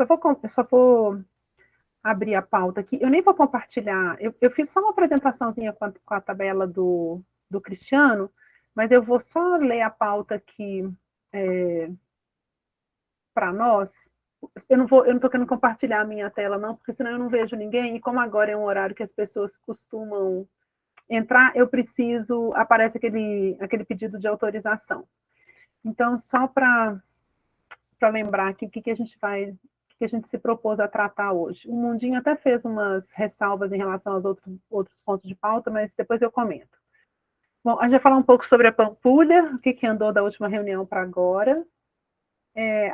eu só vou abrir a pauta aqui. Eu nem vou compartilhar. Eu fiz só uma apresentaçãozinha com a tabela do Cristiano, mas eu vou só ler a pauta aqui para nós. Eu não estou querendo compartilhar a minha tela, não, porque senão eu não vejo ninguém, e como agora é um horário que as pessoas costumam entrar, aparece aquele pedido de autorização. Então, só para lembrar aqui o que a gente se propôs a tratar hoje. O Mundinho até fez umas ressalvas em relação aos outros pontos de pauta, mas depois eu comento. Bom, a gente vai falar um pouco sobre a Pampulha, o que andou da última reunião para agora.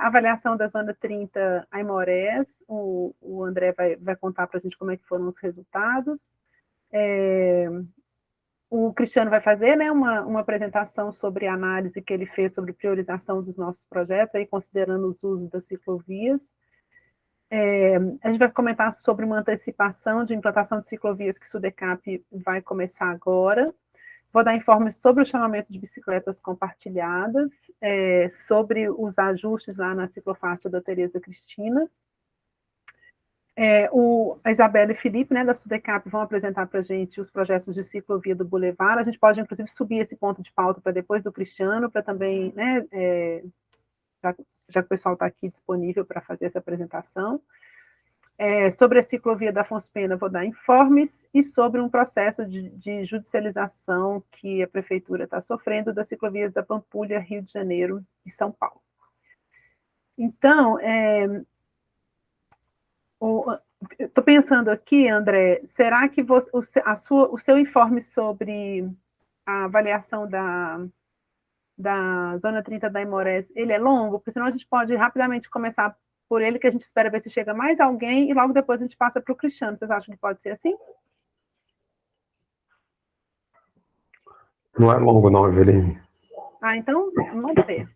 Avaliação da Zona 30 Aimorés, o André vai contar para a gente como é que foram os resultados. O Cristiano vai fazer, né, uma apresentação sobre a análise que ele fez sobre priorização dos nossos projetos, aí, considerando os usos das ciclovias. A gente vai comentar sobre uma antecipação de implantação de ciclovias que o SUDECAP vai começar agora. Vou dar informes sobre o chamamento de bicicletas compartilhadas, sobre os ajustes lá na ciclofaixa da Tereza Cristina. A Isabela e Felipe, né, da SUDECAP, vão apresentar para a gente os projetos de ciclovia do Boulevard. A gente pode, inclusive, subir esse ponto de pauta para depois do Cristiano, para também, né, já que o pessoal está aqui disponível para fazer essa apresentação. Sobre a ciclovia da Afonso Pena, vou dar informes, e sobre um processo de judicialização que a Prefeitura está sofrendo das ciclovias da Pampulha, Rio de Janeiro e São Paulo. Então, estou pensando aqui, André, será que o seu informe sobre a avaliação da Zona 30 da Aimorés, ele é longo? Porque senão a gente pode rapidamente começar por ele, que a gente espera ver se chega mais alguém, e logo depois a gente passa para o Cristiano. Vocês acham que pode ser assim? Não é longo não, Eveline. Então, vamos ver.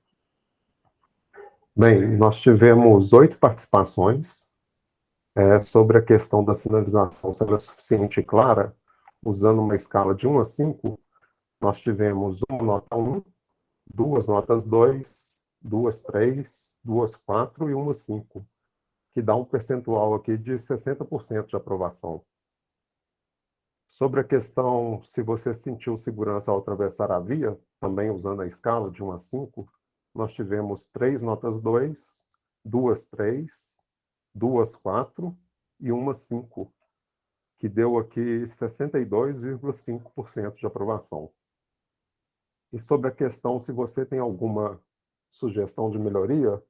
Bem, nós tivemos 8 participações sobre a questão da sinalização, se ela é suficiente e clara, usando uma escala de 1 a 5, nós tivemos uma nota 1, 2 notas 2, 2 3, 2 4 e uma 5, que dá um percentual aqui de 60% de aprovação. Sobre a questão se você sentiu segurança ao atravessar a via, também usando a escala de 1 a 5, nós tivemos 3 notas 2, 2 3, 2 4 e uma 5, que deu aqui 62,5% de aprovação. E sobre a questão se você tem alguma sugestão de melhoria,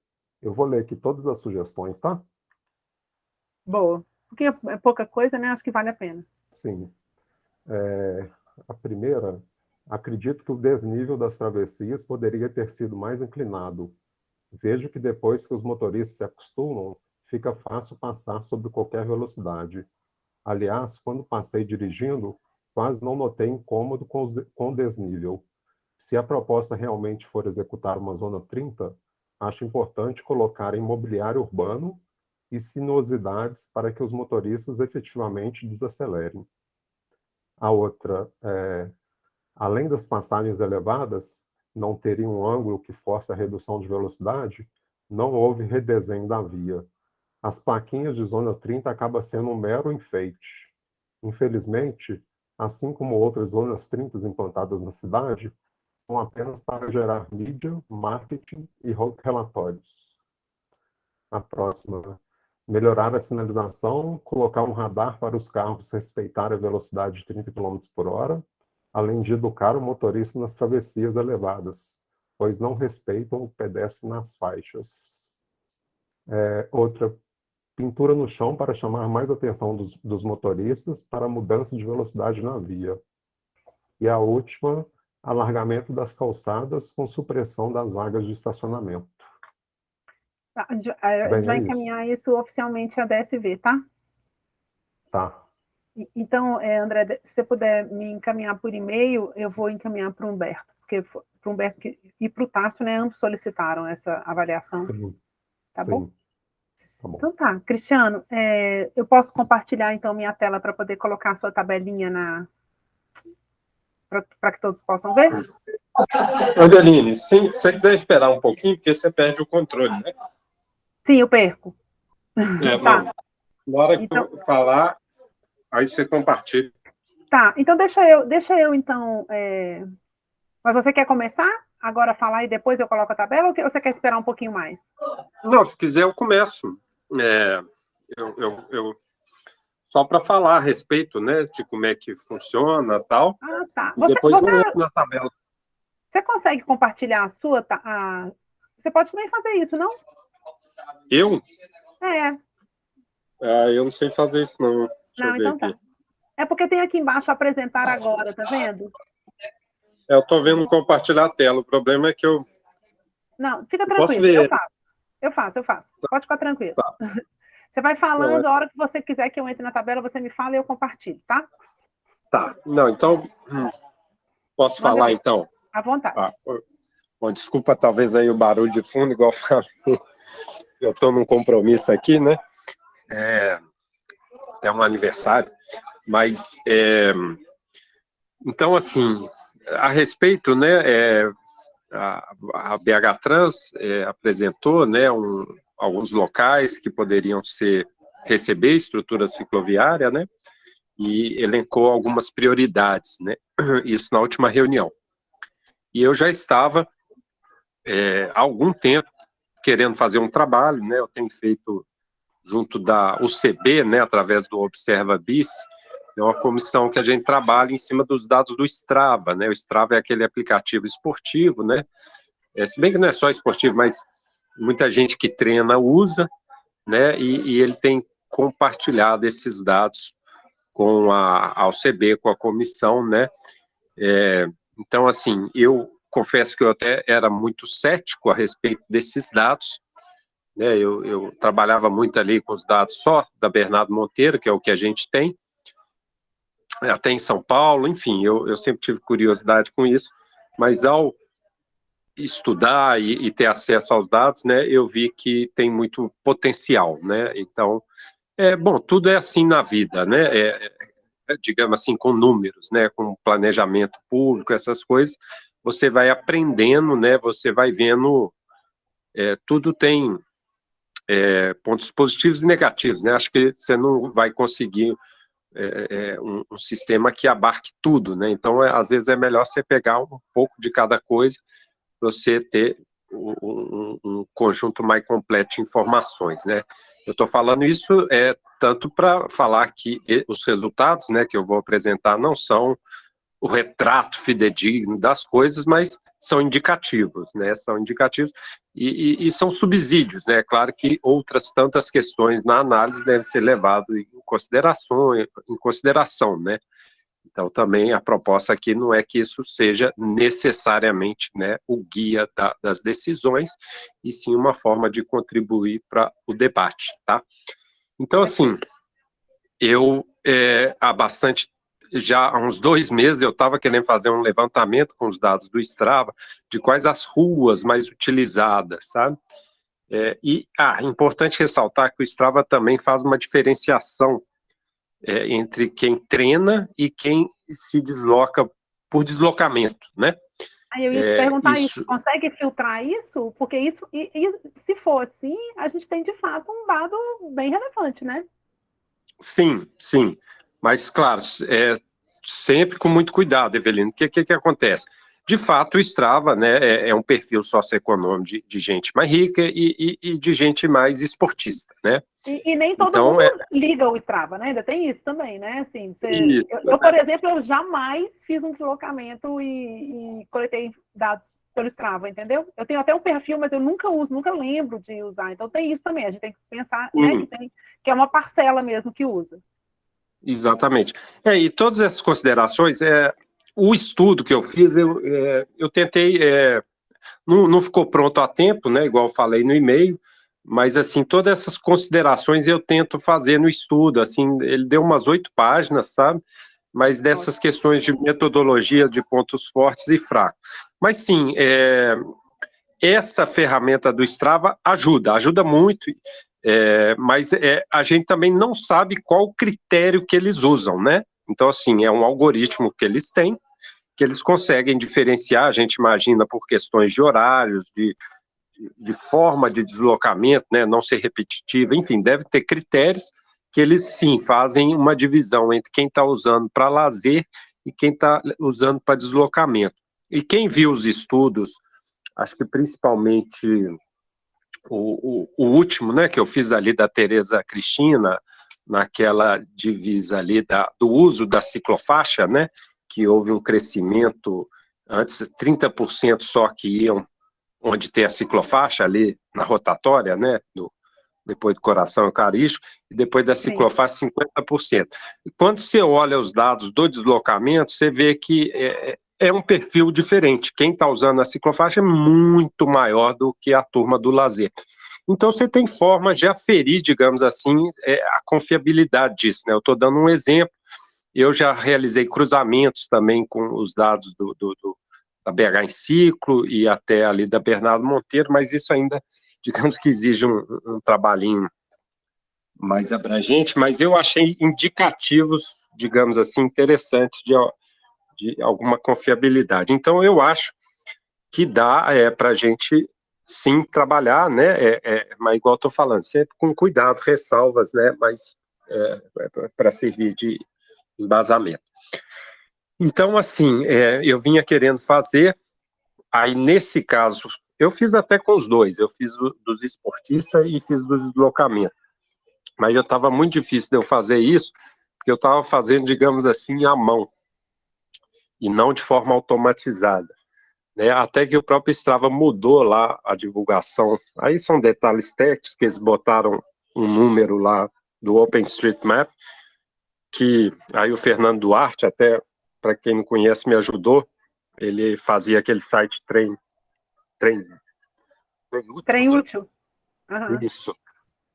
eu vou ler aqui todas as sugestões, tá? Boa. Porque é pouca coisa, né? Acho que vale a pena. Sim. A primeira, acredito que o desnível das travessias poderia ter sido mais inclinado. Vejo que depois que os motoristas se acostumam, fica fácil passar sobre qualquer velocidade. Aliás, quando passei dirigindo, quase não notei incômodo com o desnível. Se a proposta realmente for executar uma zona 30, acho importante colocar imobiliário urbano e sinuosidades para que os motoristas efetivamente desacelerem. A outra, além das passagens elevadas não terem um ângulo que force a redução de velocidade, não houve redesenho da via. As plaquinhas de zona 30 acabam sendo um mero enfeite. Infelizmente, assim como outras zonas 30 implantadas na cidade, são apenas para gerar mídia, marketing e relatórios. A próxima, melhorar a sinalização, colocar um radar para os carros respeitarem a velocidade de 30 km por hora, além de educar o motorista nas travessias elevadas, pois não respeitam o pedestre nas faixas. Outra, pintura no chão para chamar mais atenção dos motoristas para a mudança de velocidade na via. E a última, alargamento das calçadas com supressão das vagas de estacionamento. A gente vai encaminhar isso oficialmente à DSV, tá? Tá. Então, André, se você puder me encaminhar por e-mail, eu vou encaminhar para o Humberto, porque para o Humberto e para o Tássio, né, ambos solicitaram essa avaliação. Sim. Tá Sim. bom? Tá bom. Então tá, Cristiano, eu posso compartilhar então minha tela para poder colocar a sua tabelinha para que todos possam ver? Eveline, se você quiser esperar um pouquinho, porque você perde o controle, né? Sim, eu perco. Tá. Não. Na hora que Então, eu falar, aí você compartilha. tá, então deixa eu então. Mas você quer começar agora a falar e depois eu coloco a tabela ou você quer esperar um pouquinho mais? Não, se quiser eu começo. Só para falar a respeito, né, de como é que funciona tal, Ah, tá. e depois eu entro na tabela. Você consegue compartilhar a sua? Você pode também fazer isso, não? Eu? É. Eu não sei fazer isso, não. Deixa eu Não, ver então aqui. tá. É porque tem aqui embaixo apresentar agora, tá vendo? Eu estou vendo compartilhar a tela. O problema é que eu Não, fica posso tranquilo, ver. Eu faço. Pode ficar tranquilo. Tá. Você vai Não, falando, a hora que você quiser que eu entre na tabela, você me fala e eu compartilho, tá? Tá. Não, então, posso Manda falar ver. então? À vontade. Bom, desculpa talvez aí o barulho de fundo, igual eu falei. Eu estou num compromisso aqui, né? É um aniversário. Mas, então, assim, a respeito, né, a BH Trans apresentou, né, alguns locais que poderiam receber estrutura cicloviária, né, e elencou algumas prioridades, né, isso na última reunião. E eu já estava, há algum tempo, querendo fazer um trabalho, né, eu tenho feito junto da UCB, né, através do Observa Bis, é uma comissão que a gente trabalha em cima dos dados do Strava, né, o Strava é aquele aplicativo esportivo, né, se bem que não é só esportivo, mas muita gente que treina usa, né, e ele tem compartilhado esses dados com a UCB, com a comissão, né, então, assim, eu confesso que eu até era muito cético a respeito desses dados, né, eu trabalhava muito ali com os dados só da Bernardo Monteiro, que é o que a gente tem, até em São Paulo, enfim, eu sempre tive curiosidade com isso, mas ao estudar e ter acesso aos dados, né, eu vi que tem muito potencial, né, então, bom, tudo é assim na vida, né, digamos assim, com números, né, com planejamento público, essas coisas, você vai aprendendo, né, você vai vendo, tudo tem pontos positivos e negativos, né, acho que você não vai conseguir um sistema que abarque tudo, né, então, às vezes é melhor você pegar um pouco de cada coisa, para você ter um conjunto mais completo de informações, né? Eu estou falando isso tanto para falar que os resultados, né, que eu vou apresentar não são o retrato fidedigno das coisas, mas são indicativos, né? São indicativos e são subsídios, né? Claro que outras tantas questões na análise devem ser levadas em consideração, né? Então, também a proposta aqui não é que isso seja necessariamente, né, o guia das decisões, e sim uma forma de contribuir para o debate, tá? Então, assim, eu, já há uns 2 meses, eu estava querendo fazer um levantamento com os dados do Strava, de quais as ruas mais utilizadas, sabe? Importante ressaltar que o Strava também faz uma diferenciação entre quem treina e quem se desloca por deslocamento, né? Aí eu ia te perguntar isso, consegue filtrar isso? Porque isso, se for assim, a gente tem de fato um dado bem relevante, né? Sim, sim, mas claro, sempre com muito cuidado, Evelino. O que acontece? De fato, o Strava, né, é um perfil socioeconômico de gente mais rica e de gente mais esportista, né? E nem todo Então, mundo liga o Strava, né? Ainda tem isso também, né? Assim, isso, eu, por exemplo, eu jamais fiz um deslocamento e coletei dados pelo Strava, entendeu? Eu tenho até um perfil, mas eu nunca uso, nunca lembro de usar. Então tem isso também, a gente tem que pensar, né, que é uma parcela mesmo que usa. Exatamente. E todas essas considerações, o estudo que eu fiz, eu tentei, não ficou pronto a tempo, né, igual eu falei no e-mail, mas, assim, todas essas considerações eu tento fazer no estudo, assim, ele deu umas 8 páginas, sabe? Mas dessas questões de metodologia, de pontos fortes e fracos. Mas, sim, essa ferramenta do Strava ajuda muito, mas a gente também não sabe qual o critério que eles usam, né? Então, assim, é um algoritmo que eles têm, que eles conseguem diferenciar, a gente imagina por questões de horários, de de forma de deslocamento, né, não ser repetitiva, enfim, deve ter critérios que eles, sim, fazem uma divisão entre quem está usando para lazer e quem está usando para deslocamento. E quem viu os estudos, acho que principalmente o último, né, que eu fiz ali da Tereza Cristina, naquela divisa ali do uso da ciclofaixa, né, que houve um crescimento, antes 30% só que iam onde tem a ciclofaixa ali na rotatória, né, depois do Coração Eucarístico, e depois da ciclofaixa 50%. E quando você olha os dados do deslocamento, você vê que é um perfil diferente. Quem está usando a ciclofaixa é muito maior do que a turma do lazer. Então, você tem forma de aferir, digamos assim, a confiabilidade disso, né? Eu estou dando um exemplo. Eu já realizei cruzamentos também com os dados da BH em Ciclo e até ali da Bernardo Monteiro, mas isso ainda, digamos que exige um trabalhinho mais abrangente, mas eu achei indicativos, digamos assim, interessantes de alguma confiabilidade. Então, eu acho que dá para a gente, sim, trabalhar, né, mas igual eu estou falando, sempre com cuidado, ressalvas, né, mas para servir de embasamento. Então, assim, eu vinha querendo fazer, aí nesse caso, eu fiz até com os dois, eu fiz dos esportistas e fiz do deslocamento, mas eu estava muito difícil de eu fazer isso, porque eu estava fazendo, digamos assim, à mão, e não de forma automatizada, né? Até que o próprio Strava mudou lá a divulgação, aí são detalhes técnicos, que eles botaram um número lá do OpenStreetMap, que aí o Fernando Duarte, até para quem não conhece, me ajudou, ele fazia aquele site Trem útil. Uhum. Isso.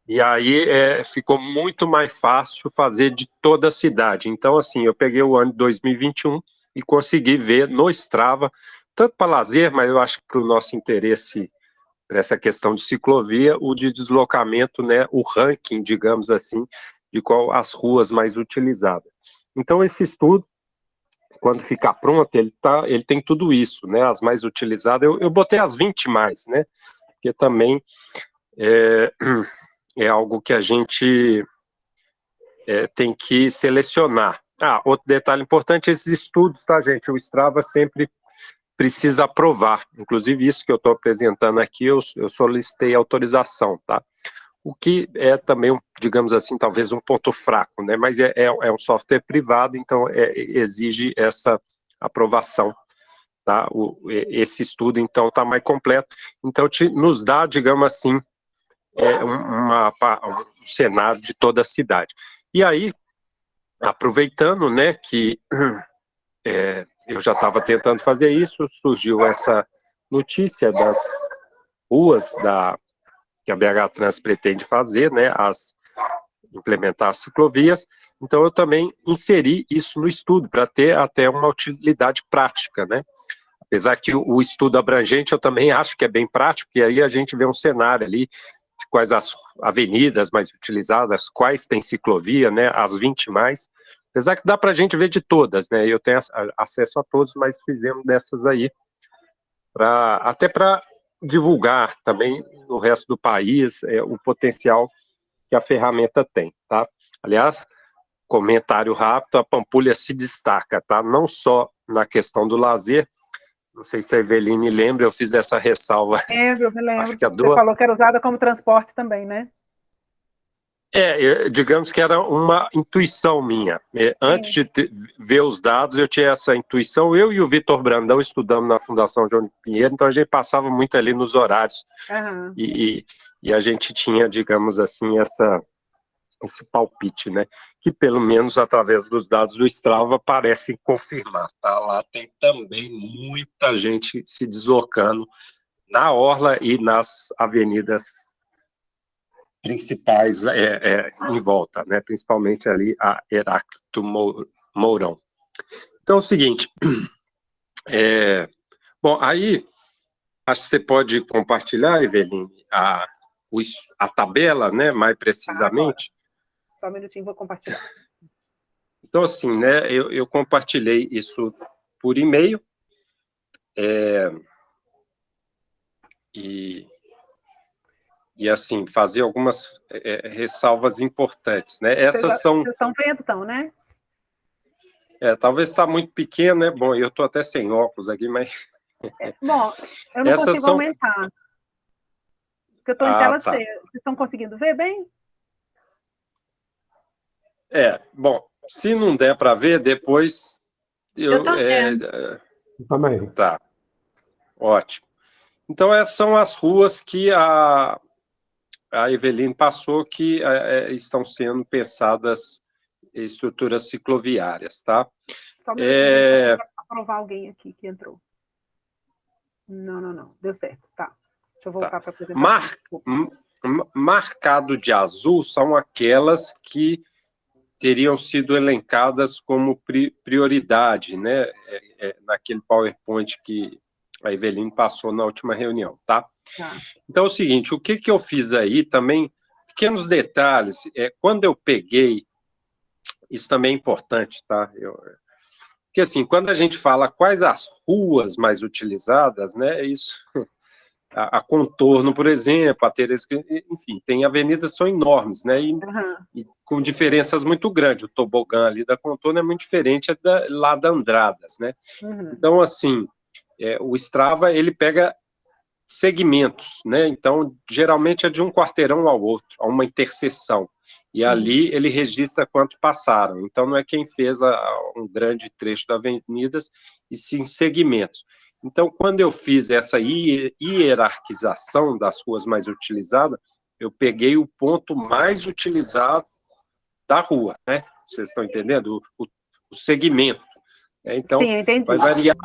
E aí ficou muito mais fácil fazer de toda a cidade. Então, assim, eu peguei o ano de 2021 e consegui ver no Strava, tanto para lazer, mas eu acho que para o nosso interesse, para essa questão de ciclovia, o de deslocamento, né, o ranking, digamos assim, de qual as ruas mais utilizadas. Então, esse estudo, quando ficar pronto, ele tem tudo isso, né, as mais utilizadas. Eu botei as 20 mais, né, porque também é algo que a gente tem que selecionar. Outro detalhe importante, esses estudos, tá, gente? O Strava sempre precisa aprovar. Inclusive, isso que eu estou apresentando aqui, eu solicitei autorização, tá? O que é também, digamos assim, talvez um ponto fraco, né? Mas é um software privado, então exige essa aprovação, tá? Esse estudo, então, está mais completo. Então, nos dá, digamos assim, um cenário de toda a cidade. E aí, aproveitando, né, que eu já estava tentando fazer isso, surgiu essa notícia das ruas que a BH Trans pretende fazer, né, implementar as ciclovias. Então, eu também inseri isso no estudo, para ter até uma utilidade prática, né? Apesar que o estudo abrangente eu também acho que é bem prático, e aí a gente vê um cenário ali de quais as avenidas mais utilizadas, quais tem ciclovia, né, as 20 mais, apesar que dá para a gente ver de todas, né, eu tenho acesso a todos, mas fizemos dessas aí, até para divulgar também no resto do país o potencial que a ferramenta tem, tá? Aliás, comentário rápido, a Pampulha se destaca, tá? Não só na questão do lazer, não sei se a Eveline lembra, eu fiz essa ressalva. Eu me lembro. Acho que Você falou que era usada como transporte também, né? Digamos que era uma intuição minha. Antes de ver os dados, eu tinha essa intuição. Eu e o Vitor Brandão estudamos na Fundação João Pinheiro, então a gente passava muito ali nos horários. Uhum. E a gente tinha, digamos assim, esse palpite, né? Que pelo menos através dos dados do Strava parecem confirmar. Tá? Lá tem também muita gente se deslocando na orla e nas avenidas principais em volta, né? Principalmente ali a Heráclito Mourão. Então é o seguinte, bom, aí acho que você pode compartilhar, Eveline, a tabela, né, mais precisamente. Só um minutinho, vou compartilhar. Então, assim, né, eu compartilhei isso por e-mail, e e assim, fazer algumas ressalvas importantes, né? Essas são... Vocês estão vendo, então, né? Talvez está muito pequeno, né? Bom, eu estou até sem óculos aqui, mas... Bom, eu não consigo aumentar, porque eu estou em tela cheia. Vocês estão conseguindo ver bem? Bom, se não der para ver, depois... Eu estou vendo. Também. Tá, ótimo. Então, essas são as ruas que a Eveline passou, que estão sendo pensadas estruturas cicloviárias, tá? Só um minutinho, para aprovar alguém aqui que entrou. Não. Deu certo, tá. Deixa eu voltar para a apresentação. Marcado de azul são aquelas que teriam sido elencadas como prioridade, né? Naquele PowerPoint que a Eveline passou na última reunião, tá? Então é o seguinte, o que eu fiz aí também, pequenos detalhes, quando eu peguei, isso também é importante, tá? Porque assim, quando a gente fala quais as ruas mais utilizadas, né, isso, a Contorno, por exemplo, a Teresa, enfim, tem avenidas que são enormes, né, e com diferenças muito grandes. O tobogã ali da Contorno é muito diferente lá da Andradas, né? Então, assim, o Strava, ele pega segmentos, né? Então, geralmente é de um quarteirão ao outro, a uma interseção. E ali ele registra quanto passaram. Então, não é quem fez um grande trecho da avenidas, e sim segmentos. Então, quando eu fiz essa hierarquização das ruas mais utilizadas, eu peguei o ponto mais utilizado da rua, né? Vocês estão entendendo? O segmento. Então, sim, eu entendi. Vai variar.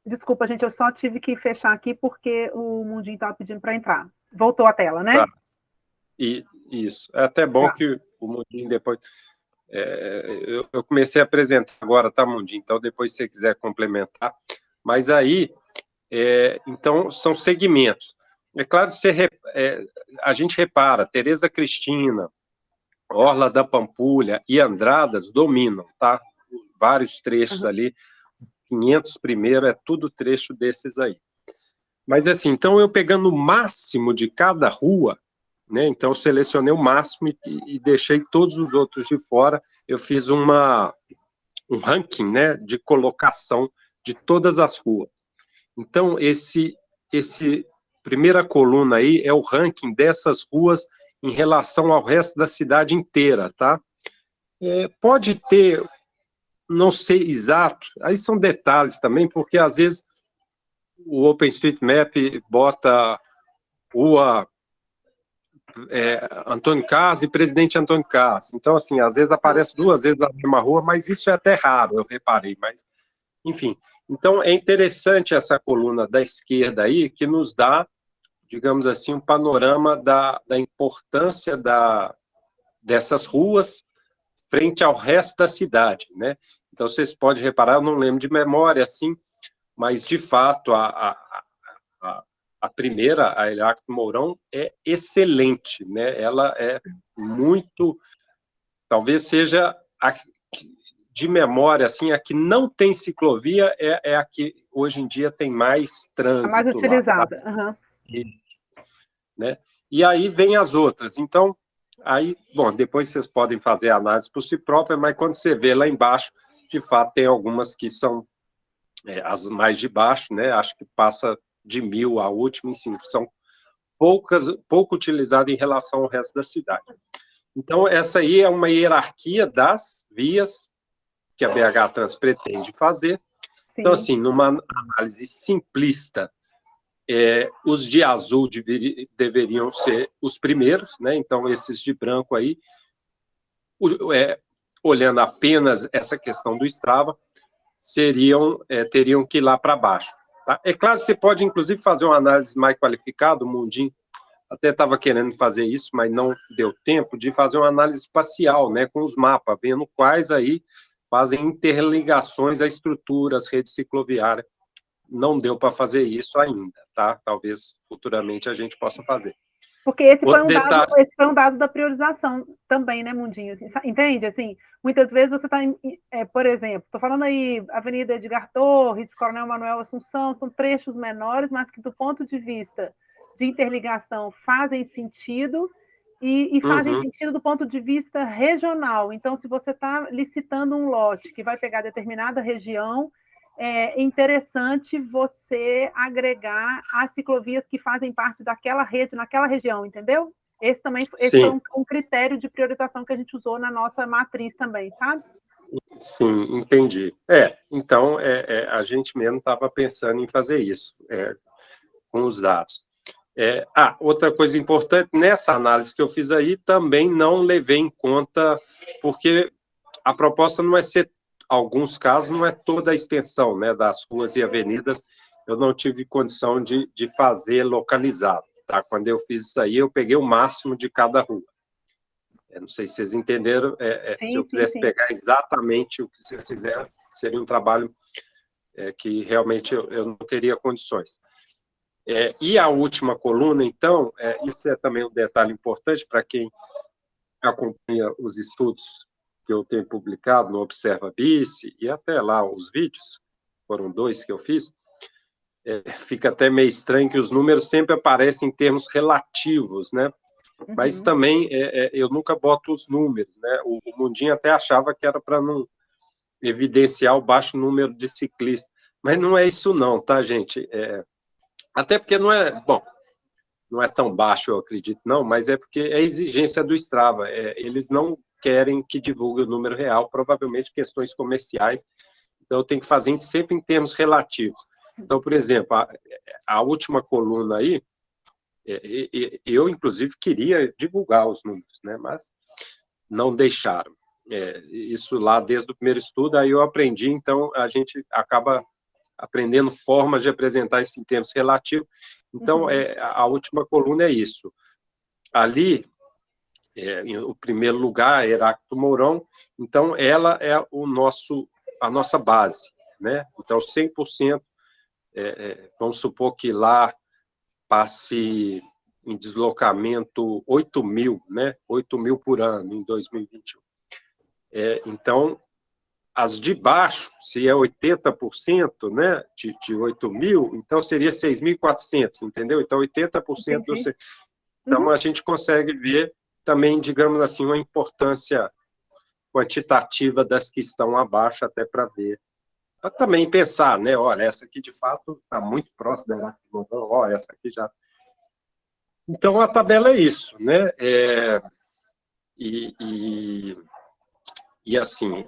Desculpa, gente, eu só tive que fechar aqui porque o Mundinho estava pedindo para entrar. Voltou a tela, né? Tá. Isso. É até bom que o Mundinho depois... eu comecei a apresentar agora, tá, Mundinho? Então, depois, se você quiser complementar. Mas aí, então, são segmentos. É claro que a gente repara, Tereza Cristina, Orla da Pampulha e Andradas dominam, tá? Vários trechos ali. 500 primeiro, é tudo trecho desses aí. Mas assim, então eu pegando o máximo de cada rua, né, então eu selecionei o máximo e deixei todos os outros de fora, eu fiz um ranking, né, de colocação de todas as ruas. Então esse primeira coluna aí é o ranking dessas ruas em relação ao resto da cidade inteira, tá? Pode ter... não sei exato, aí são detalhes também, porque às vezes o OpenStreetMap bota rua Antônio Carlos e Presidente Antônio Carlos, então assim, às vezes aparece 2 vezes a mesma rua, mas isso é até raro, eu reparei, mas enfim. Então é interessante essa coluna da esquerda aí, que nos dá, digamos assim, um panorama da importância dessas ruas frente ao resto da cidade, né? Então, vocês podem reparar, eu não lembro de memória, assim, mas, de fato, a primeira, a Eliacto Mourão, é excelente, né? Ela é muito... talvez seja, de memória, assim, a que não tem ciclovia é a que, hoje em dia, tem mais trânsito. A mais utilizada. Lá, tá? Né? E aí vem as outras. Então, aí, bom, depois vocês podem fazer a análise por si própria, mas quando você vê lá embaixo, de fato, tem algumas que são as mais de baixo, né? Acho que passa de 1.000 a última, enfim, são pouco utilizadas em relação ao resto da cidade. Então, essa aí é uma hierarquia das vias que a BH Trans pretende fazer. Sim. Então, assim, numa análise simplista, os de azul deveriam ser os primeiros, né? Então, esses de branco aí, olhando apenas essa questão do Strava, teriam que ir lá para baixo. Tá? É claro que você pode, inclusive, fazer uma análise mais qualificada, o Mundinho até estava querendo fazer isso, mas não deu tempo de fazer uma análise espacial, né, com os mapas, vendo quais aí fazem interligações a estruturas, rede cicloviária. Não deu para fazer isso ainda, tá? Talvez futuramente a gente possa fazer. Porque esse foi um dado da priorização também, né, Mundinho? Assim, entende? Assim, muitas vezes você está, por exemplo, estou falando aí, Avenida Edgar Torres, Coronel Manuel Assunção, são trechos menores, mas que do ponto de vista de interligação fazem sentido e fazem sentido do ponto de vista regional. Então, se você está licitando um lote que vai pegar determinada região, é interessante você agregar as ciclovias que fazem parte daquela rede, naquela região, entendeu? Esse foi um critério de priorização que a gente usou na nossa matriz também, sabe? Sim, entendi. Então, a gente mesmo estava pensando em fazer isso, com os dados. Outra coisa importante, nessa análise que eu fiz aí, também não levei em conta, porque a proposta não é ser, alguns casos, não é toda a extensão, né, das ruas e avenidas, eu não tive condição de fazer localizado, tá? Quando eu fiz isso aí, eu peguei o máximo de cada rua. Não sei se vocês entenderam, se eu quisesse pegar exatamente o que vocês fizeram, seria um trabalho que realmente eu não teria condições. E a última coluna, então, isso é também um detalhe importante para quem acompanha os estudos que eu tenho publicado no Observa Bice, e até lá os vídeos, foram 2 que eu fiz, fica até meio estranho que os números sempre aparecem em termos relativos, né? Mas também eu nunca boto os números, né? O Mundinho até achava que era para não evidenciar o baixo número de ciclistas, mas não é isso não, tá, gente? Até porque não é tão baixo, eu acredito, não, mas é porque é exigência do Strava, eles não querem que divulgue o número real, provavelmente questões comerciais, então eu tenho que fazer sempre em termos relativos. Então, por exemplo, a última coluna aí, eu, inclusive, queria divulgar os números, né, mas não deixaram. Isso lá desde o primeiro estudo, aí eu aprendi, então a gente acaba aprendendo formas de apresentar isso em termos relativos. Então, a última coluna é isso. Ali, o primeiro lugar, Heráclito Mourão, então ela é a nossa base, né? Então, 100%, vamos supor que lá passe em deslocamento 8.000, né? 8.000 por ano em 2021. Então, as de baixo, se é 80%, né, de 8.000, então seria 6.400, entendeu? Então, 80% do... Então, a gente consegue ver também, digamos assim, uma importância quantitativa das que estão abaixo, até para ver. Para também pensar, né, olha, essa aqui de fato está muito próxima da Heráclito, olha, essa aqui já... Então, a tabela é isso, né? E assim,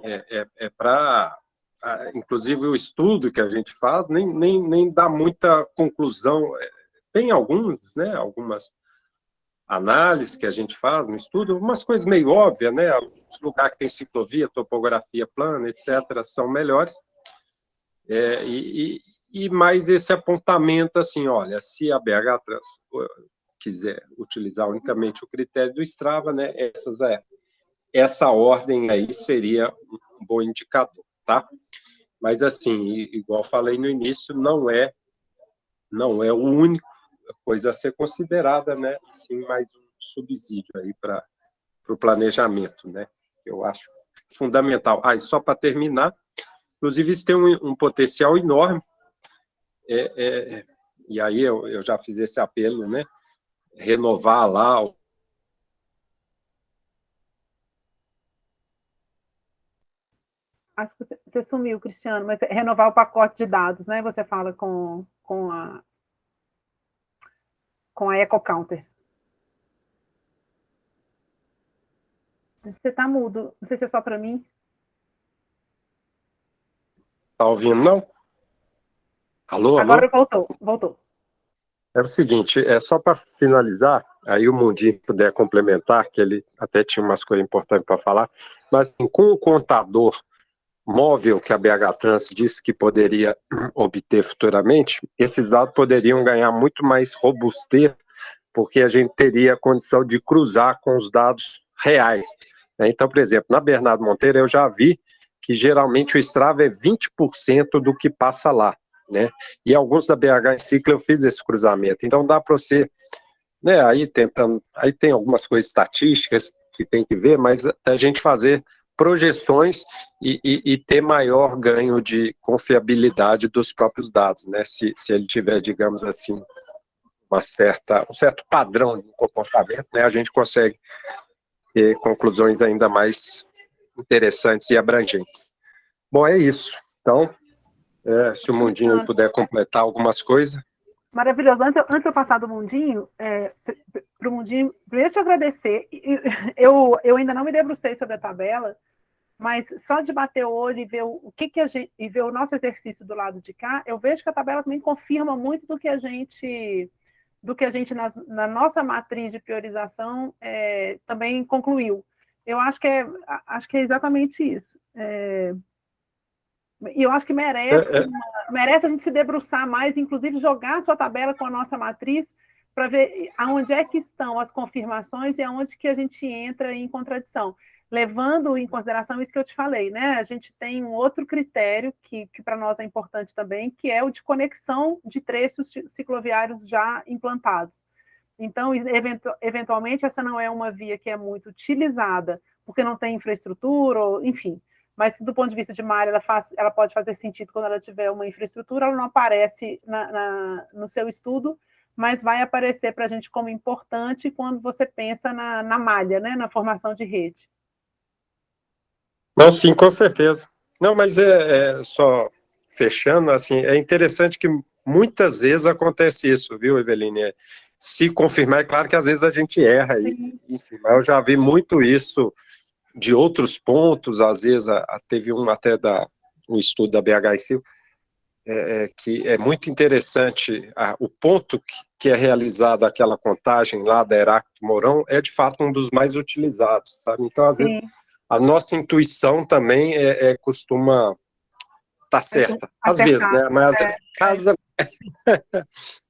para... Inclusive, o estudo que a gente faz nem dá muita conclusão. Tem alguns, né, algumas análises que a gente faz no estudo, umas coisas meio óbvias, né? Os lugares que tem ciclovia, topografia plana, etc., são melhores. E mais esse apontamento, assim, olha, se a BH Trans quiser utilizar unicamente o critério do Strava, né, essa ordem aí seria um bom indicador, tá? Mas, assim, igual falei no início, não é o único coisa a ser considerada, né? Sim, mais um subsídio aí para o planejamento, né? Eu acho fundamental. E só para terminar, inclusive isso tem um potencial enorme, e aí eu já fiz esse apelo, né? Renovar lá Acho que você sumiu, Cristiano, mas renovar o pacote de dados, né? Você fala com a EcoCounter. Você está mudo. Não sei se é só para mim. Está ouvindo, não? Alô? Agora voltou. É o seguinte, só para finalizar, aí o Mundinho puder complementar, que ele até tinha umas coisas importantes para falar, mas assim, com o contador móvel que a BH Trans disse que poderia obter futuramente, esses dados poderiam ganhar muito mais robustez, porque a gente teria a condição de cruzar com os dados reais. Então, por exemplo, na Bernardo Monteiro eu já vi que geralmente o Strava é 20% do que passa lá, né? E alguns da BH em Ciclo eu fiz esse cruzamento. Então dá para você, né, aí tem algumas coisas estatísticas que tem que ver, mas a gente fazer projeções e ter maior ganho de confiabilidade dos próprios dados, né? Se ele tiver, digamos assim, um certo padrão de comportamento, né, a gente consegue ter conclusões ainda mais interessantes e abrangentes. Bom, é isso. Então, se o Mundinho aí puder completar algumas coisas. Maravilhoso. Antes de eu passar do Mundinho, para o Mundinho, primeiro te agradecer. Eu ainda não me debrucei sobre a tabela, mas só de bater o olho e ver o que a gente, e ver o nosso exercício do lado de cá, eu vejo que a tabela também confirma muito do que a gente na nossa matriz de priorização também concluiu. Eu acho que é exatamente isso. E eu acho que merece a gente se debruçar mais, inclusive jogar a sua tabela com a nossa matriz para ver aonde é que estão as confirmações e aonde que a gente entra em contradição. Levando em consideração isso que eu te falei, né? A gente tem um outro critério que para nós é importante também, que é o de conexão de trechos cicloviários já implantados. Então, eventualmente, essa não é uma via que é muito utilizada, porque não tem infraestrutura, enfim. Mas, do ponto de vista de malha, ela pode fazer sentido quando ela tiver uma infraestrutura, ela não aparece no seu estudo, mas vai aparecer para a gente como importante quando você pensa na malha, né? Na formação de rede. Não, sim, com certeza. Não, mas só fechando, assim, é interessante que muitas vezes acontece isso, viu, Eveline? Se confirmar, é claro que às vezes a gente erra, enfim, mas eu já vi muito isso de outros pontos, às vezes teve um estudo da BHIC, que é muito interessante, o ponto que é realizada aquela contagem lá da Heráclito Mourão é de fato um dos mais utilizados, sabe? Então, às vezes, a nossa intuição também costuma estar certa, às vezes, né? Mas às vezes casa.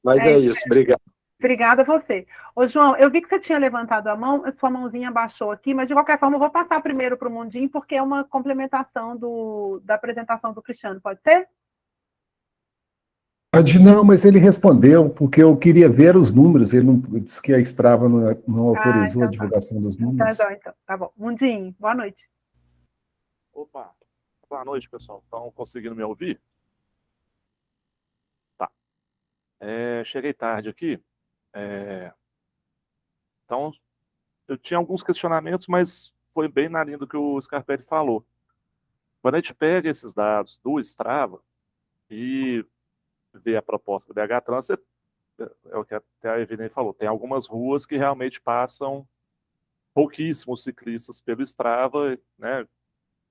Mas é isso, obrigado. Obrigada a você. Ô, João, eu vi que você tinha levantado a mão, a sua mãozinha baixou aqui, mas de qualquer forma eu vou passar primeiro para o Mundinho, porque é uma complementação da apresentação do Cristiano, pode ser? Não, mas ele respondeu, porque eu queria ver os números, ele não disse que a Strava não autorizou a divulgação dos números. Então, tá bom. Mundinho, boa noite. Opa, boa noite, pessoal. Estão conseguindo me ouvir? Tá. Cheguei tarde aqui. Então, eu tinha alguns questionamentos, mas foi bem na linha do que o Scarpelli falou. Quando a gente pega esses dados do Strava e vê a proposta do BH-Trans, é o que até a Eveline falou, tem algumas ruas que realmente passam pouquíssimos ciclistas pelo Strava, né,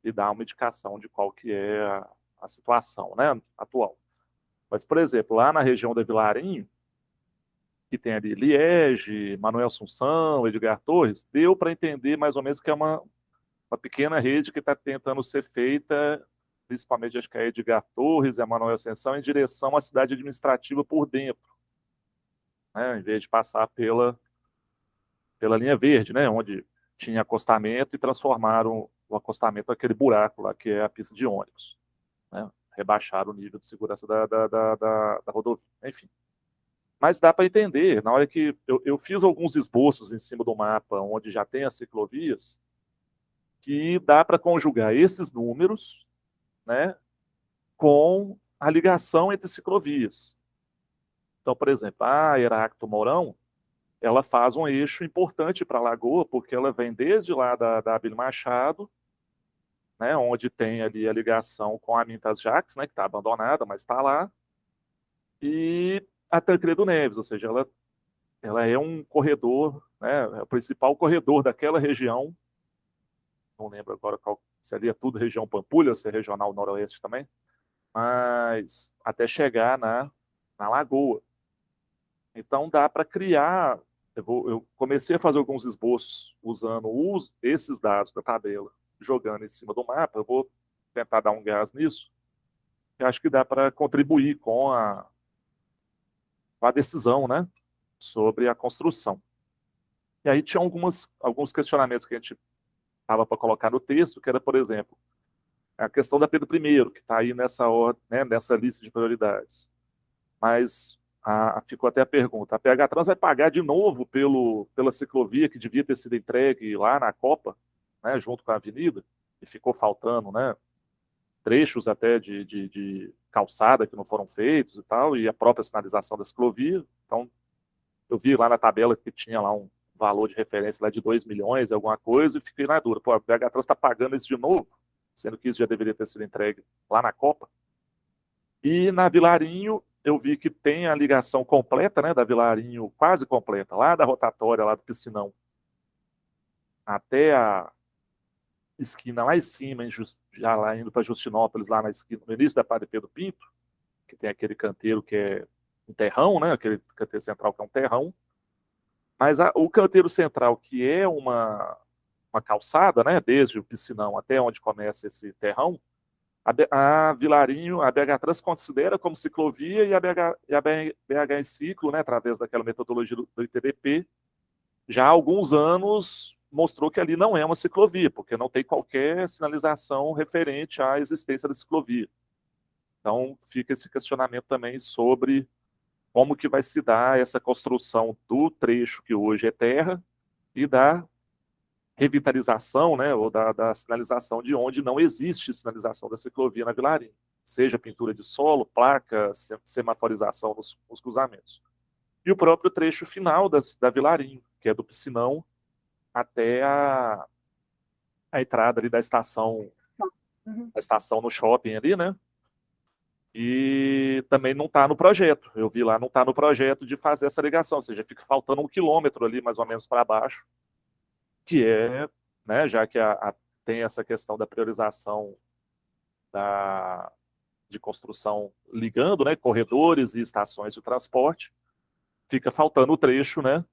e dá uma indicação de qual que é a situação, né, atual. Mas, por exemplo, lá na região da Vilarinho, que tem ali Liege, Manuel Assunção, Edgar Torres, deu para entender mais ou menos que é uma pequena rede que está tentando ser feita, principalmente acho que é Edgar Torres e a Manuel Assunção, em direção à cidade administrativa por dentro, né, em vez de passar pela linha verde, né, onde tinha acostamento e transformaram o acostamento naquele buraco lá, que é a pista de ônibus, né, rebaixaram o nível de segurança da rodovia, enfim. Mas dá para entender, na hora que eu fiz alguns esboços em cima do mapa, onde já tem as ciclovias, que dá para conjugar esses números, né, com a ligação entre ciclovias. Então, por exemplo, a Heráclito Mourão, ela faz um eixo importante para a Lagoa, porque ela vem desde lá da Abílio Machado, né, onde tem ali a ligação com a Mintas Jacques, né, que está abandonada, mas está lá, e a Tancredo Neves, ou seja, ela é um corredor, né, é o principal corredor daquela região, não lembro agora se ali é tudo região Pampulha, ou se é regional noroeste também, mas até chegar na Lagoa. Então dá para criar, eu comecei a fazer alguns esboços usando esses dados da tabela, jogando em cima do mapa, eu vou tentar dar um gás nisso, que acho que dá para contribuir com a decisão, né, sobre a construção. E aí tinha alguns questionamentos que a gente estava para colocar no texto, que era, por exemplo, a questão da Pedro I, que está aí nessa ordem, né, nessa lista de prioridades. Mas ficou até a pergunta, a PH Trans vai pagar de novo pela ciclovia que devia ter sido entregue lá na Copa, né, junto com a avenida, e ficou faltando, né, trechos até de calçada que não foram feitos e tal, e a própria sinalização da ciclovia. Então, eu vi lá na tabela que tinha lá um valor de referência lá de 2 milhões, alguma coisa, e fiquei na dúvida. Pô, a BH Trans está pagando isso de novo, sendo que isso já deveria ter sido entregue lá na Copa. E na Vilarinho, eu vi que tem a ligação completa, né, da Vilarinho, quase completa, lá da rotatória, lá do Piscinão, até a esquina lá em cima, já lá indo para Justinópolis, lá na esquina, no início da Padre Pedro Pinto, que tem aquele canteiro que é um terrão, né, aquele canteiro central que é um terrão. Mas o canteiro central, que é uma calçada, né, desde o Piscinão até onde começa esse terrão, a Vilarinho, a BH Trans considera como ciclovia e a BH em ciclo, né, através daquela metodologia do ITDP, já há alguns anos mostrou que ali não é uma ciclovia, porque não tem qualquer sinalização referente à existência da ciclovia. Então fica esse questionamento também sobre como que vai se dar essa construção do trecho que hoje é terra e da revitalização, né, ou da sinalização de onde não existe sinalização da ciclovia na Vilarinho, seja pintura de solo, placa, semaforização nos cruzamentos. E o próprio trecho final da Vilarinho, que é do Piscinão até a entrada ali da estação, a estação no shopping ali, né? E também não está no projeto. Eu vi lá, não está no projeto de fazer essa ligação, ou seja, fica faltando 1 quilômetro ali, mais ou menos, para baixo, que é, né, já que tem essa questão da priorização de construção ligando, né, corredores e estações de transporte, fica faltando o trecho, né,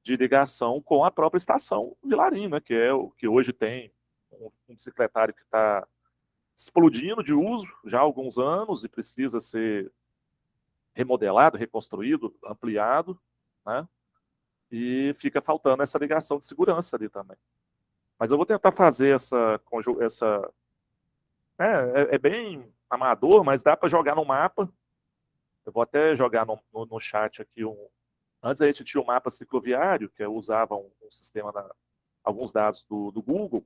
de ligação com a própria estação Vilarinho, né, que é o que hoje tem um bicicletário que está explodindo de uso já há alguns anos e precisa ser remodelado, reconstruído, ampliado, né? E fica faltando essa ligação de segurança ali também. Mas eu vou tentar fazer essa é bem amador, mas dá para jogar no mapa. Eu vou até jogar no chat aqui antes a gente tinha um mapa cicloviário que usava um sistema alguns dados do Google.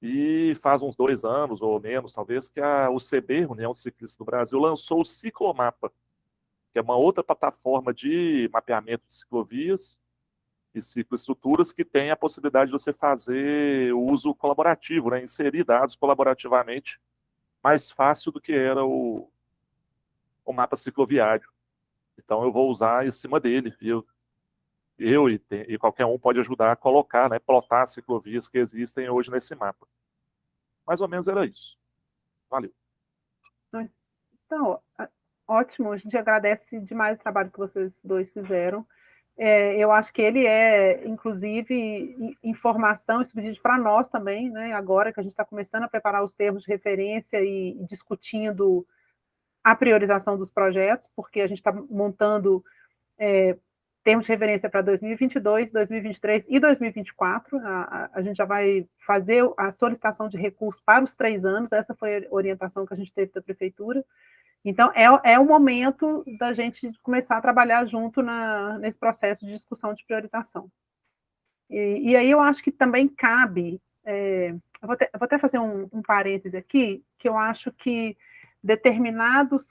E faz uns 2 anos, ou menos, talvez, que a UCB, União de Ciclistas do Brasil, lançou o Ciclomapa, que é uma outra plataforma de mapeamento de ciclovias e cicloestruturas que tem a possibilidade de você fazer o uso colaborativo, né, inserir dados colaborativamente, mais fácil do que era o mapa cicloviário. Então eu vou usar em cima dele. E qualquer um pode ajudar a colocar, né, plotar as ciclovias que existem hoje nesse mapa. Mais ou menos era isso. Valeu. Então, ótimo, a gente agradece demais o trabalho que vocês dois fizeram. Eu acho que ele é, inclusive, informação, isso pedido para nós também, né, agora que a gente está começando a preparar os termos de referência e discutindo a priorização dos projetos, porque a gente está montando termos de referência para 2022, 2023 e 2024. A gente já vai fazer a solicitação de recursos para os 3 anos, essa foi a orientação que a gente teve da Prefeitura. Então, é o momento da gente começar a trabalhar junto nesse processo de discussão de priorização. E aí eu acho que também cabe, eu vou até fazer um parêntese aqui, que eu acho que determinadas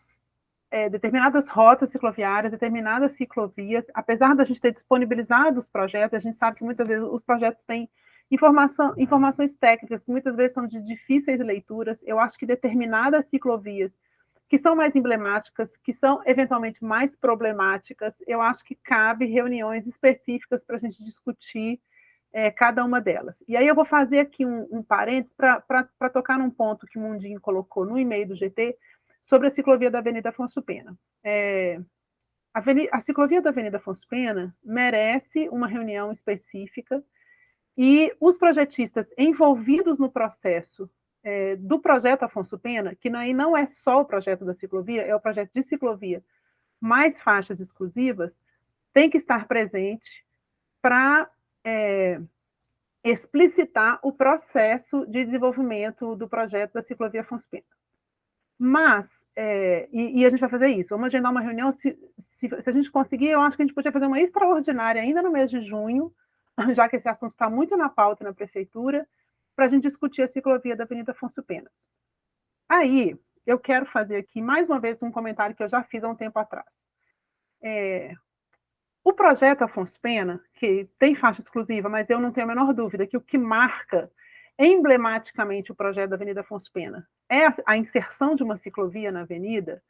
rotas cicloviárias, determinadas ciclovias, apesar da gente ter disponibilizado os projetos, a gente sabe que muitas vezes os projetos têm informações técnicas, que muitas vezes são de difíceis leituras. Eu acho que determinadas ciclovias que são mais emblemáticas, que são eventualmente mais problemáticas, eu acho que cabe reuniões específicas para a gente discutir cada uma delas. E aí eu vou fazer aqui um parênteses para tocar num ponto que o Mundinho colocou no e-mail do GT, sobre a ciclovia da Avenida Afonso Pena. A ciclovia da Avenida Afonso Pena merece uma reunião específica e os projetistas envolvidos no processo do projeto Afonso Pena, que aí não é só o projeto da ciclovia, é o projeto de ciclovia mais faixas exclusivas, tem que estar presente para explicitar o processo de desenvolvimento do projeto da ciclovia Afonso Pena. Mas, e a gente vai fazer isso, vamos agendar uma reunião, se a gente conseguir, eu acho que a gente podia fazer uma extraordinária ainda no mês de junho, já que esse assunto está muito na pauta na Prefeitura, para a gente discutir a ciclovia da Avenida Afonso Pena. Aí, eu quero fazer aqui, mais uma vez, um comentário que eu já fiz há um tempo atrás. O projeto Afonso Pena, que tem faixa exclusiva, mas eu não tenho a menor dúvida que o que marca emblematicamente o projeto da Avenida Afonso Pena é a inserção de uma ciclovia na avenida,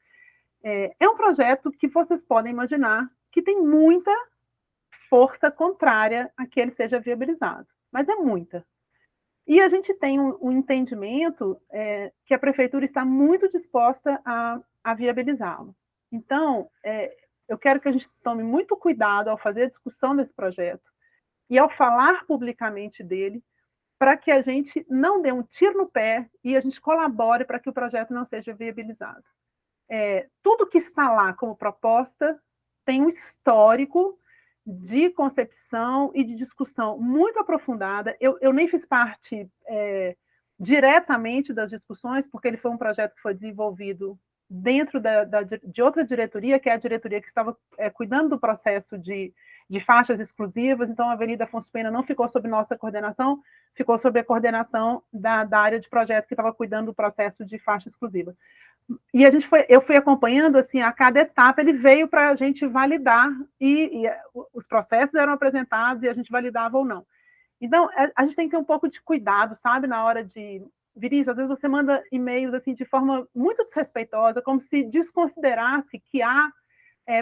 é um projeto que vocês podem imaginar que tem muita força contrária a que ele seja viabilizado, mas é muita. E a gente tem um entendimento que a prefeitura está muito disposta a viabilizá-lo. Então, eu quero que a gente tome muito cuidado ao fazer a discussão desse projeto e ao falar publicamente dele, para que a gente não dê um tiro no pé e a gente colabore para que o projeto não seja viabilizado. Tudo que está lá como proposta tem um histórico de concepção e de discussão muito aprofundada. Eu nem fiz parte diretamente das discussões, porque ele foi um projeto que foi desenvolvido dentro de outra diretoria, que é a diretoria que estava cuidando do processo de faixas exclusivas. Então, a Avenida Afonso Pena não ficou sob nossa coordenação, ficou sob a coordenação da área de projeto que estava cuidando do processo de faixa exclusiva. E eu fui acompanhando, assim, a cada etapa, ele veio para a gente validar, e os processos eram apresentados e a gente validava ou não. Então, a gente tem que ter um pouco de cuidado, sabe, na hora de... Vinícius, às vezes você manda e-mails assim, de forma muito desrespeitosa, como se desconsiderasse que há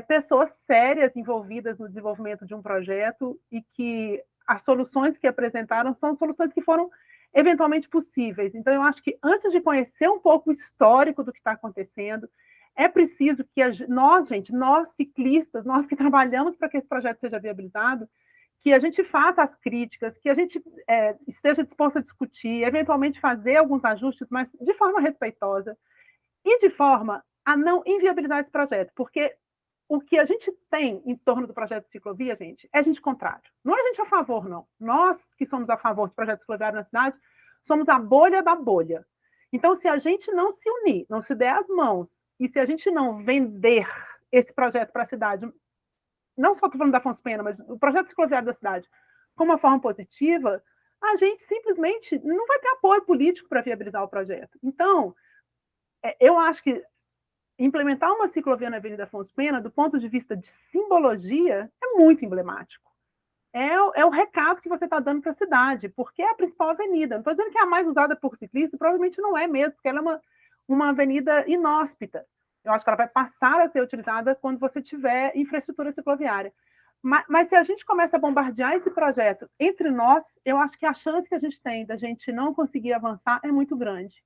pessoas sérias envolvidas no desenvolvimento de um projeto e que as soluções que apresentaram são soluções que foram eventualmente possíveis. Então, eu acho que antes de conhecer um pouco o histórico do que está acontecendo, é preciso que nós ciclistas, nós que trabalhamos para que esse projeto seja viabilizado, que a gente faça as críticas, que a gente esteja disposto a discutir, eventualmente fazer alguns ajustes, mas de forma respeitosa e de forma a não inviabilizar esse projeto, porque o que a gente tem em torno do projeto de ciclovia, gente, é gente contrário. Não é gente a favor, não. Nós que somos a favor do projeto cicloviário na cidade, somos a bolha da bolha. Então, se a gente não se unir, não se der as mãos, e se a gente não vender esse projeto para a cidade, não só estou falando da Afonso Pena, mas o projeto cicloviário da cidade, como uma forma positiva, a gente simplesmente não vai ter apoio político para viabilizar o projeto. Então, eu acho que implementar uma ciclovia na Avenida Afonso Pena, do ponto de vista de simbologia, é muito emblemático. É o recado que você está dando para a cidade, porque é a principal avenida. Não estou dizendo que é a mais usada por ciclistas, provavelmente não é mesmo, porque ela é uma avenida inóspita. Eu acho que ela vai passar a ser utilizada quando você tiver infraestrutura cicloviária. Mas se a gente começa a bombardear esse projeto entre nós, eu acho que a chance que a gente tem da gente não conseguir avançar é muito grande.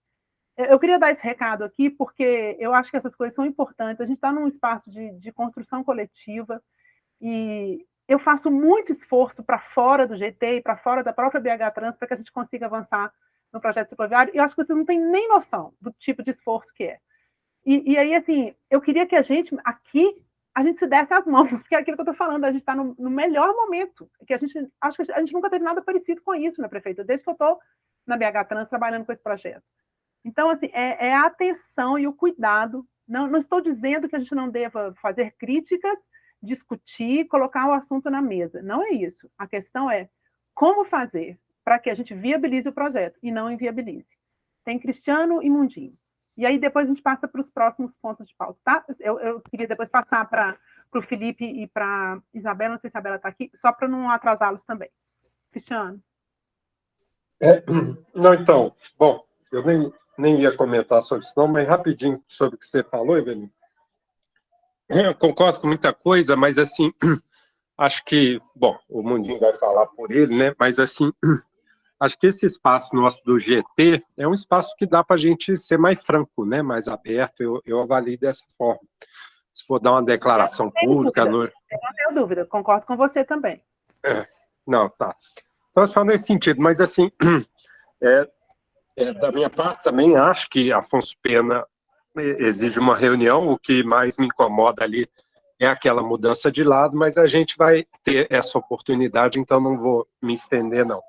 Eu queria dar esse recado aqui, porque eu acho que essas coisas são importantes. A gente está num espaço de construção coletiva e eu faço muito esforço para fora do GT e para fora da própria BH Trans para que a gente consiga avançar no projeto cicloviário, e eu acho que vocês não têm nem noção do tipo de esforço que é. E aí, assim, eu queria que a gente, aqui, a gente se desse as mãos, porque é aquilo que eu estou falando, a gente está no melhor momento, que acho que a gente nunca teve nada parecido com isso, né, prefeita, desde que eu estou na BH Trans trabalhando com esse projeto. Então, assim, é a atenção e o cuidado. Não estou dizendo que a gente não deva fazer críticas, discutir, colocar o assunto na mesa. Não é isso. A questão é como fazer para que a gente viabilize o projeto e não inviabilize. Tem Cristiano e Mundinho. E aí depois a gente passa para os próximos pontos de pauta, tá? Eu queria depois passar para o Felipe e para a Isabela, não sei se a Isabela está aqui, só para não atrasá-los também. Cristiano. Não, então, bom, eu nem ia comentar sobre isso não, mas rapidinho sobre o que você falou, Evelyn. Eu concordo com muita coisa, mas assim, acho que, bom, o Mundinho vai falar por ele, né? Mas assim, acho que esse espaço nosso do GT é um espaço que dá para a gente ser mais franco, né? Mais aberto, eu avalio dessa forma. Se for dar uma declaração pública... Eu não tenho dúvida, concordo com você também. Não, tá. Então, só nesse sentido, mas assim, da minha parte também acho que Afonso Pena exige uma reunião, o que mais me incomoda ali é aquela mudança de lado, mas a gente vai ter essa oportunidade, então não vou me estender, não.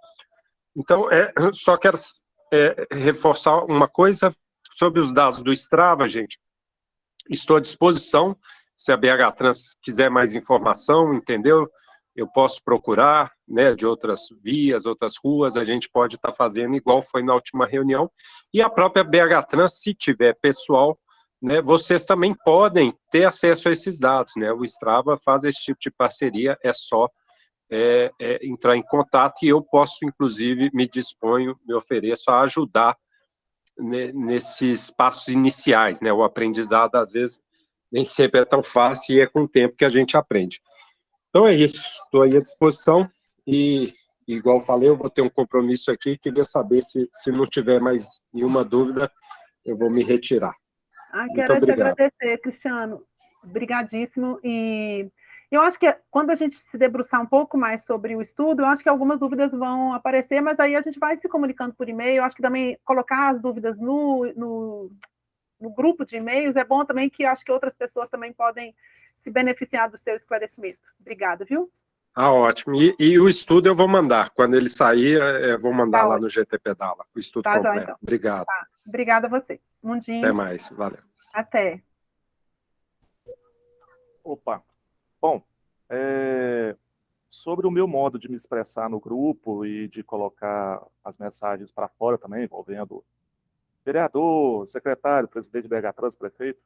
Então, só quero reforçar uma coisa sobre os dados do Strava, gente. Estou à disposição, se a BH Trans quiser mais informação, entendeu? Eu posso procurar, né, de outras vias, outras ruas, a gente pode estar fazendo igual foi na última reunião. E a própria BH Trans, se tiver pessoal, né, vocês também podem ter acesso a esses dados, né? O Strava faz esse tipo de parceria, é só entrar em contato e eu posso, inclusive, me ofereço a ajudar nesses passos iniciais, né? O aprendizado, às vezes, nem sempre é tão fácil e é com o tempo que a gente aprende. Então é isso, estou aí à disposição e, igual falei, eu vou ter um compromisso aqui, queria saber se não tiver mais nenhuma dúvida, eu vou me retirar. Quero te agradecer, Cristiano, obrigadíssimo, e eu acho que quando a gente se debruçar um pouco mais sobre o estudo, eu acho que algumas dúvidas vão aparecer, mas aí a gente vai se comunicando por e-mail, eu acho que também colocar as dúvidas no grupo de e-mails é bom também, que acho que outras pessoas também podem se beneficiar do seu esclarecimento. Obrigada, viu? Ótimo. E o estudo eu vou mandar. Quando ele sair, eu vou mandar lá no GT Pedala, o estudo completo. Então. Obrigado. Obrigada a você. Mundinho. Até mais. Valeu. Até. Opa. Bom, sobre o meu modo de me expressar no grupo e de colocar as mensagens para fora também, envolvendo vereador, secretário, presidente da BH-Trans, prefeito,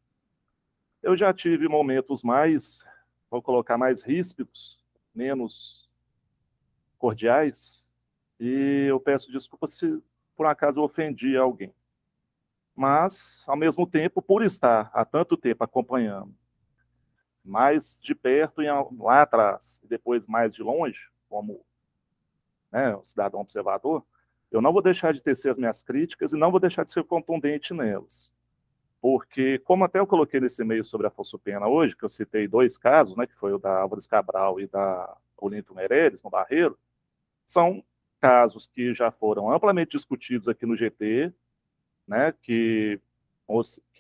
eu já tive momentos mais, vou colocar mais ríspidos, menos cordiais, e eu peço desculpa se por acaso eu ofendi alguém. Mas, ao mesmo tempo, por estar há tanto tempo acompanhando, mais de perto e lá atrás, e depois mais de longe, como um cidadão observador, eu não vou deixar de tecer as minhas críticas e não vou deixar de ser contundente nelas. Porque, como até eu coloquei nesse e-mail sobre a Fosupena hoje, que eu citei 2 casos, que foi o da Álvares Cabral e da Olinto Meireles, no Barreiro, são casos que já foram amplamente discutidos aqui no GT, que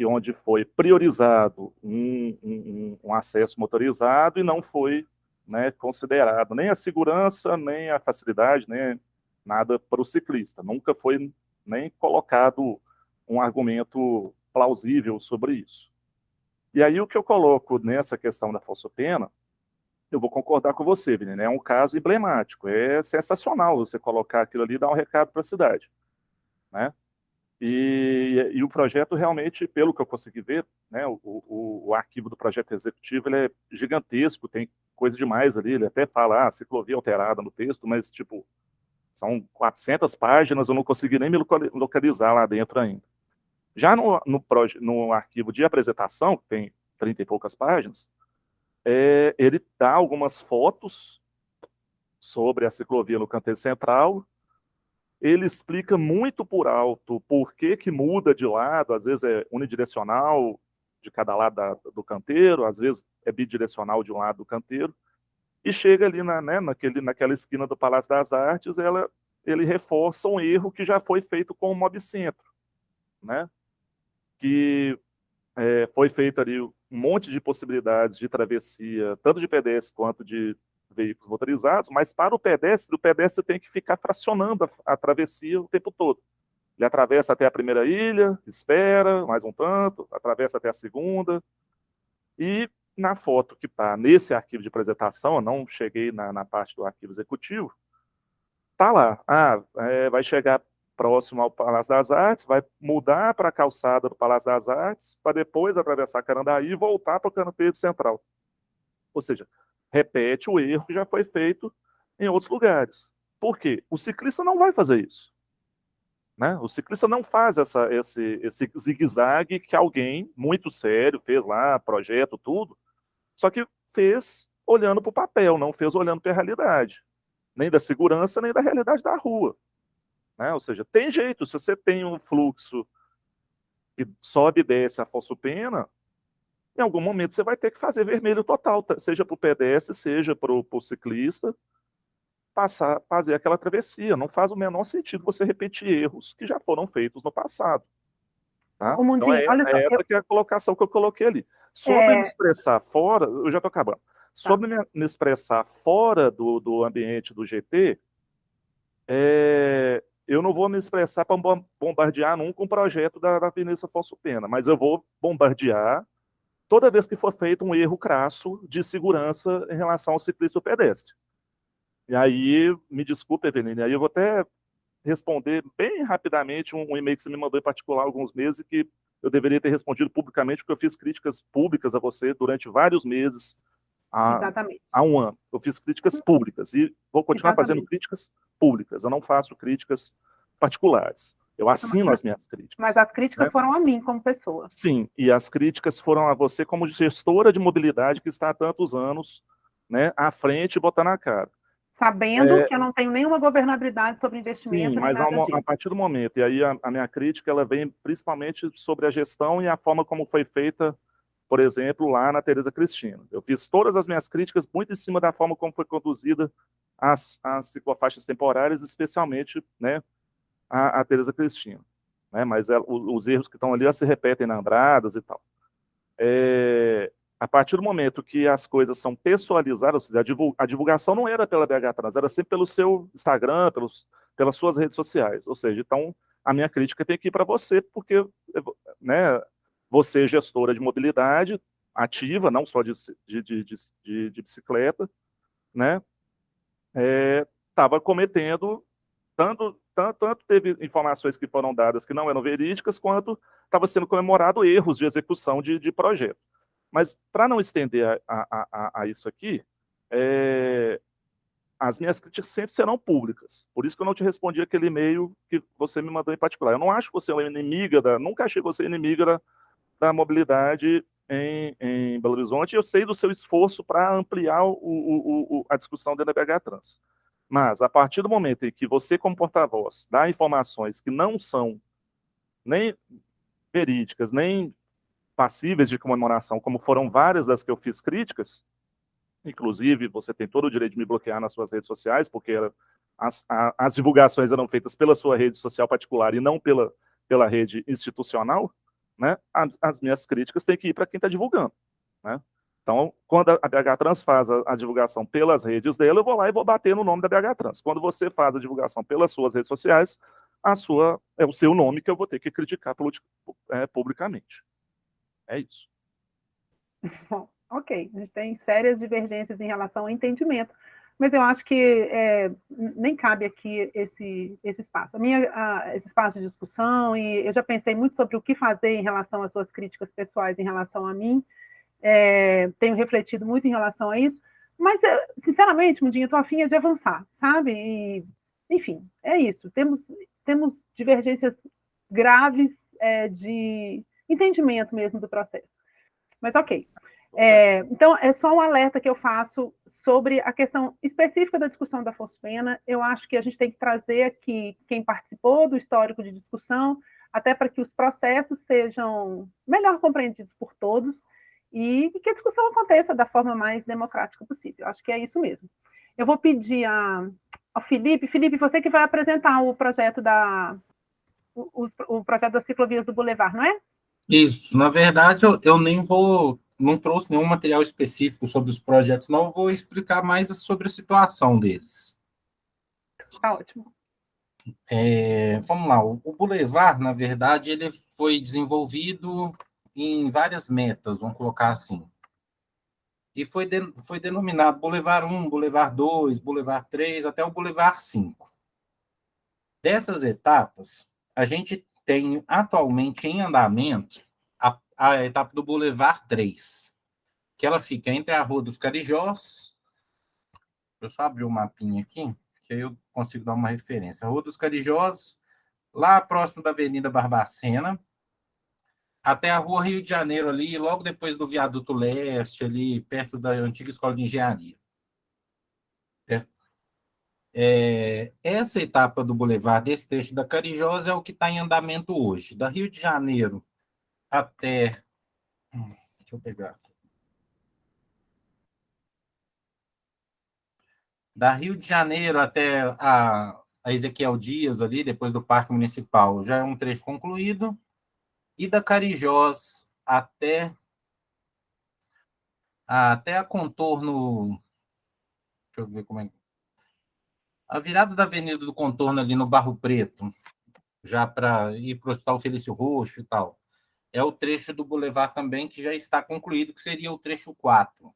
onde foi priorizado um acesso motorizado e não foi considerado nem a segurança, nem a facilidade, nem nada para o ciclista. Nunca foi nem colocado um argumento plausível sobre isso. E aí o que eu coloco nessa questão da Fosupena, eu vou concordar com você, Vini, é um caso emblemático, é sensacional você colocar aquilo ali e dar um recado para a cidade, né? E o projeto realmente, pelo que eu consegui ver, o arquivo do projeto executivo ele é gigantesco, tem coisa demais ali, ele até fala ciclovia alterada no texto, mas tipo, são 400 páginas, eu não consegui nem me localizar lá dentro ainda. Já no arquivo de apresentação, que tem 30 e poucas páginas, ele dá algumas fotos sobre a ciclovia no canteiro central. Ele explica muito por alto por que muda de lado, às vezes é unidirecional de cada lado do canteiro, às vezes é bidirecional de um lado do canteiro, e chega ali naquela esquina do Palácio das Artes, ele reforça um erro que já foi feito com o Mobcentro, que foi feito ali um monte de possibilidades de travessia, tanto de pedestre quanto de veículos motorizados, mas para o pedestre tem que ficar fracionando a travessia o tempo todo. Ele atravessa até a primeira ilha, espera mais um tanto, atravessa até a segunda, e na foto que está nesse arquivo de apresentação, eu não cheguei na parte do arquivo executivo, está lá, vai chegar próximo ao Palácio das Artes, vai mudar para a calçada do Palácio das Artes, para depois atravessar Carandaí e voltar para o canteiro central. Ou seja, repete o erro que já foi feito em outros lugares. Por quê? O ciclista não vai fazer isso. O ciclista não faz esse zigue-zague que alguém muito sério fez lá, projeto, tudo, só que fez olhando para o papel, não fez olhando para a realidade. Nem da segurança, nem da realidade da rua. Ou seja, tem jeito, se você tem um fluxo que sobe e desce a Fosupena, em algum momento você vai ter que fazer vermelho total, seja para o pedestre, seja para o ciclista, fazer aquela travessia. Não faz o menor sentido você repetir erros que já foram feitos no passado. Tá? Então olha só, essa que é a colocação que eu coloquei ali. Sobre me expressar fora, eu já estou acabando. Sobre me expressar fora do ambiente do GT, eu não vou me expressar para bombardear nunca um projeto da Avenida Fosupena, mas eu vou bombardear toda vez que for feito um erro crasso de segurança em relação ao ciclista ou pedestre. E aí, me desculpe, Eveline, aí eu vou até responder bem rapidamente um e-mail que você me mandou em particular há alguns meses, que eu deveria ter respondido publicamente, porque eu fiz críticas públicas a você durante vários meses, há um ano. Eu fiz críticas públicas e vou continuar fazendo críticas públicas. Eu não faço críticas particulares. Eu assino as minhas críticas. Mas as críticas foram a mim como pessoa. Sim, e as críticas foram a você como gestora de mobilidade que está há tantos anos, né, à frente e botando a cara. Sabendo que eu não tenho nenhuma governabilidade sobre investimento. Sim, mas a partir do momento, e aí a minha crítica ela vem principalmente sobre a gestão e a forma como foi feita, por exemplo, lá na Tereza Cristina. Eu fiz todas as minhas críticas muito em cima da forma como foi conduzida as ciclofaixas temporárias, especialmente, né, a Tereza Cristina. Né, mas os erros que estão ali se repetem na Andradas e tal. A partir do momento que as coisas são pessoalizadas, ou seja, a divulgação não era pela BH Trans, era sempre pelo seu Instagram, pelas suas redes sociais. Ou seja, então, a minha crítica tem que ir para você, porque, né, você é gestora de mobilidade ativa, não só de bicicleta, né, estava cometendo, tanto teve informações que foram dadas que não eram verídicas, quanto estava sendo comemorado erros de execução de projeto. Mas, para não estender a isso aqui, as minhas críticas sempre serão públicas. Por isso que eu não te respondi aquele e-mail que você me mandou em particular. Eu não acho que você é uma inimiga, nunca achei você inimiga da mobilidade em Belo Horizonte. Eu sei do seu esforço para ampliar a discussão dentro da BH Trans. Mas, a partir do momento em que você, como porta-voz, dá informações que não são nem verídicas, nem passíveis de comemoração, como foram várias das que eu fiz críticas, inclusive você tem todo o direito de me bloquear nas suas redes sociais, porque as divulgações eram feitas pela sua rede social particular e não pela rede institucional, né? As minhas críticas têm que ir para quem está divulgando, né? Então, quando a BH Trans faz a divulgação pelas redes dela, eu vou lá e vou bater no nome da BH Trans. Quando você faz a divulgação pelas suas redes sociais, é o seu nome que eu vou ter que criticar publicamente. É isso. Bom, ok, a gente tem sérias divergências em relação ao entendimento, mas eu acho que nem cabe aqui esse espaço. Esse espaço de discussão, e eu já pensei muito sobre o que fazer em relação às suas críticas pessoais em relação a mim, tenho refletido muito em relação a isso, mas, sinceramente, Mundinha, estou afim de avançar, sabe? E, enfim, é isso. Temos divergências graves de entendimento mesmo do processo. Mas ok. Então, é só um alerta que eu faço sobre a questão específica da discussão da fosfena. Eu acho que a gente tem que trazer aqui quem participou do histórico de discussão, até para que os processos sejam melhor compreendidos por todos e que a discussão aconteça da forma mais democrática possível. Eu acho que é isso mesmo. Eu vou pedir ao Felipe. Felipe, você que vai apresentar o projeto o projeto das ciclovias do Boulevard, não é? Isso, na verdade, eu não trouxe nenhum material específico sobre os projetos, não, eu vou explicar mais sobre a situação deles. Tá ótimo. Vamos lá, o Boulevard, na verdade, ele foi desenvolvido em várias metas, vamos colocar assim. E foi denominado Boulevard 1, Boulevard 2, Boulevard 3, até o Boulevard 5. Dessas etapas, a gente tem atualmente em andamento a etapa do Boulevard 3, que ela fica entre a Rua dos Carijós. Eu só abrir o mapinha aqui, que aí eu consigo dar uma referência. A Rua dos Carijós, lá próximo da Avenida Barbacena, até a Rua Rio de Janeiro, ali, logo depois do Viaduto Leste, ali perto da antiga Escola de Engenharia. Essa etapa do Boulevard, desse trecho da Carijós, é o que está em andamento hoje. Da Rio de Janeiro até... Deixa eu pegar aqui. Da Rio de Janeiro até a Ezequiel Dias, ali, depois do Parque Municipal, já é um trecho concluído. E da Carijós até a contorno... Deixa eu ver como é. A virada da Avenida do Contorno ali no Barro Preto, já para ir para o Hospital Felício Roxo e tal, é o trecho do Boulevard também que já está concluído, que seria o trecho 4.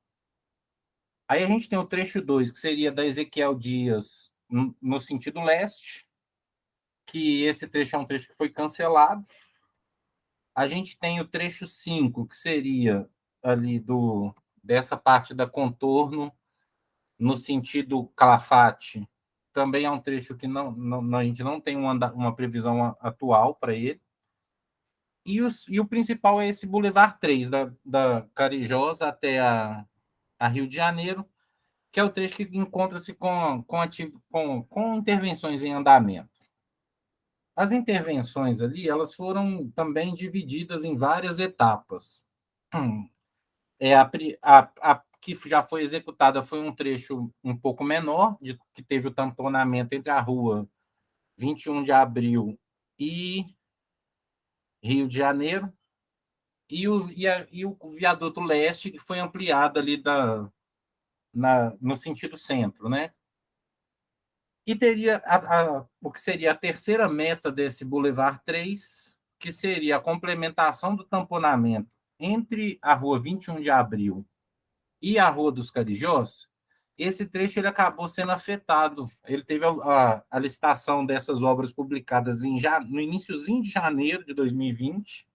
Aí a gente tem o trecho 2, que seria da Ezequiel Dias no sentido leste, que esse trecho é um trecho que foi cancelado. A gente tem o trecho 5, que seria ali dessa parte da contorno, no sentido Calafate. Também é um trecho que a gente não tem uma previsão atual para ele. E o principal é esse Boulevard 3, da Carijosa até a Rio de Janeiro, que é o trecho que encontra-se com intervenções em andamento. As intervenções ali, elas foram também divididas em várias etapas. A que já foi executada foi um trecho um pouco menor, que teve o tamponamento entre a rua 21 de Abril e Rio de Janeiro, e o viaduto leste, que foi ampliado ali no sentido centro, né? E teria o que seria a terceira meta desse Boulevard 3, que seria a complementação do tamponamento entre a rua 21 de Abril e a Rua dos Carijós. Esse trecho ele acabou sendo afetado. Ele teve a licitação dessas obras publicadas no iníciozinho de janeiro de 2020,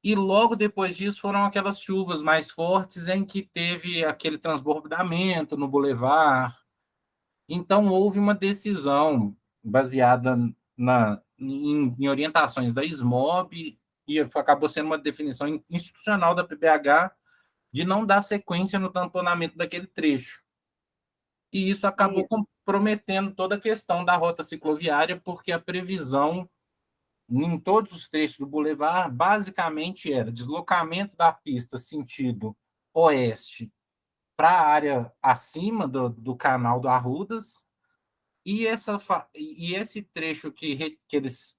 e logo depois disso foram aquelas chuvas mais fortes em que teve aquele transbordamento no bulevar. Então, houve uma decisão baseada em orientações da SMOB, e acabou sendo uma definição institucional da PBH de não dar sequência no tamponamento daquele trecho. E isso acabou comprometendo toda a questão da rota cicloviária, porque a previsão em todos os trechos do bulevar basicamente era deslocamento da pista sentido oeste para a área acima do canal do Arrudas, e esse trecho que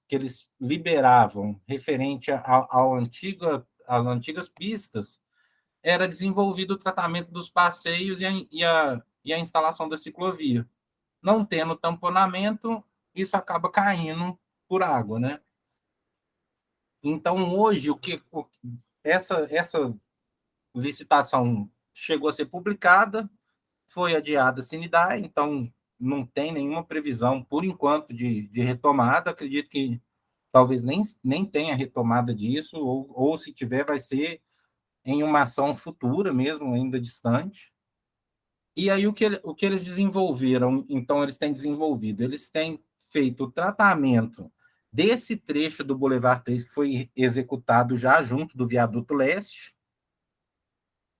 eles liberavam referente às antigas pistas era desenvolvido o tratamento dos passeios e a instalação da ciclovia. Não tendo tamponamento, isso acaba caindo por água, né? Então, hoje, essa licitação chegou a ser publicada, foi adiada sine die, então não tem nenhuma previsão, por enquanto, de retomada. Acredito que talvez nem tenha retomada disso, ou se tiver, vai ser em uma ação futura mesmo, ainda distante. E aí, o que eles desenvolveram, então, eles têm feito o tratamento desse trecho do Boulevard 3, que foi executado já junto do viaduto leste,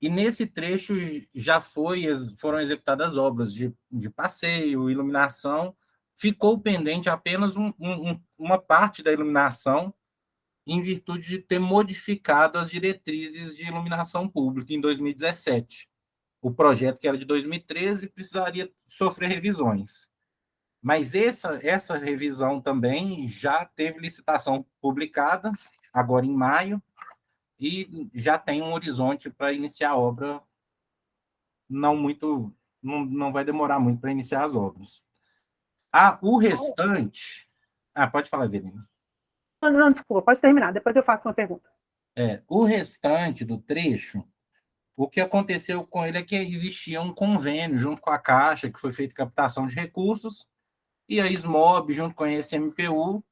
e nesse trecho já foram executadas obras de passeio, iluminação. Ficou pendente apenas uma parte da iluminação, em virtude de ter modificado as diretrizes de iluminação pública em 2017. O projeto, que era de 2013, precisaria sofrer revisões. Mas essa revisão também já teve licitação publicada, agora em maio, e já tem um horizonte para iniciar a obra. Não vai demorar muito para iniciar as obras. O restante... pode falar, Evelina. Não, desculpa, pode terminar, depois eu faço uma pergunta. O restante do trecho, o que aconteceu com ele é que existia um convênio junto com a Caixa, que foi feita captação de recursos, e a SMOB, junto com a SMPU,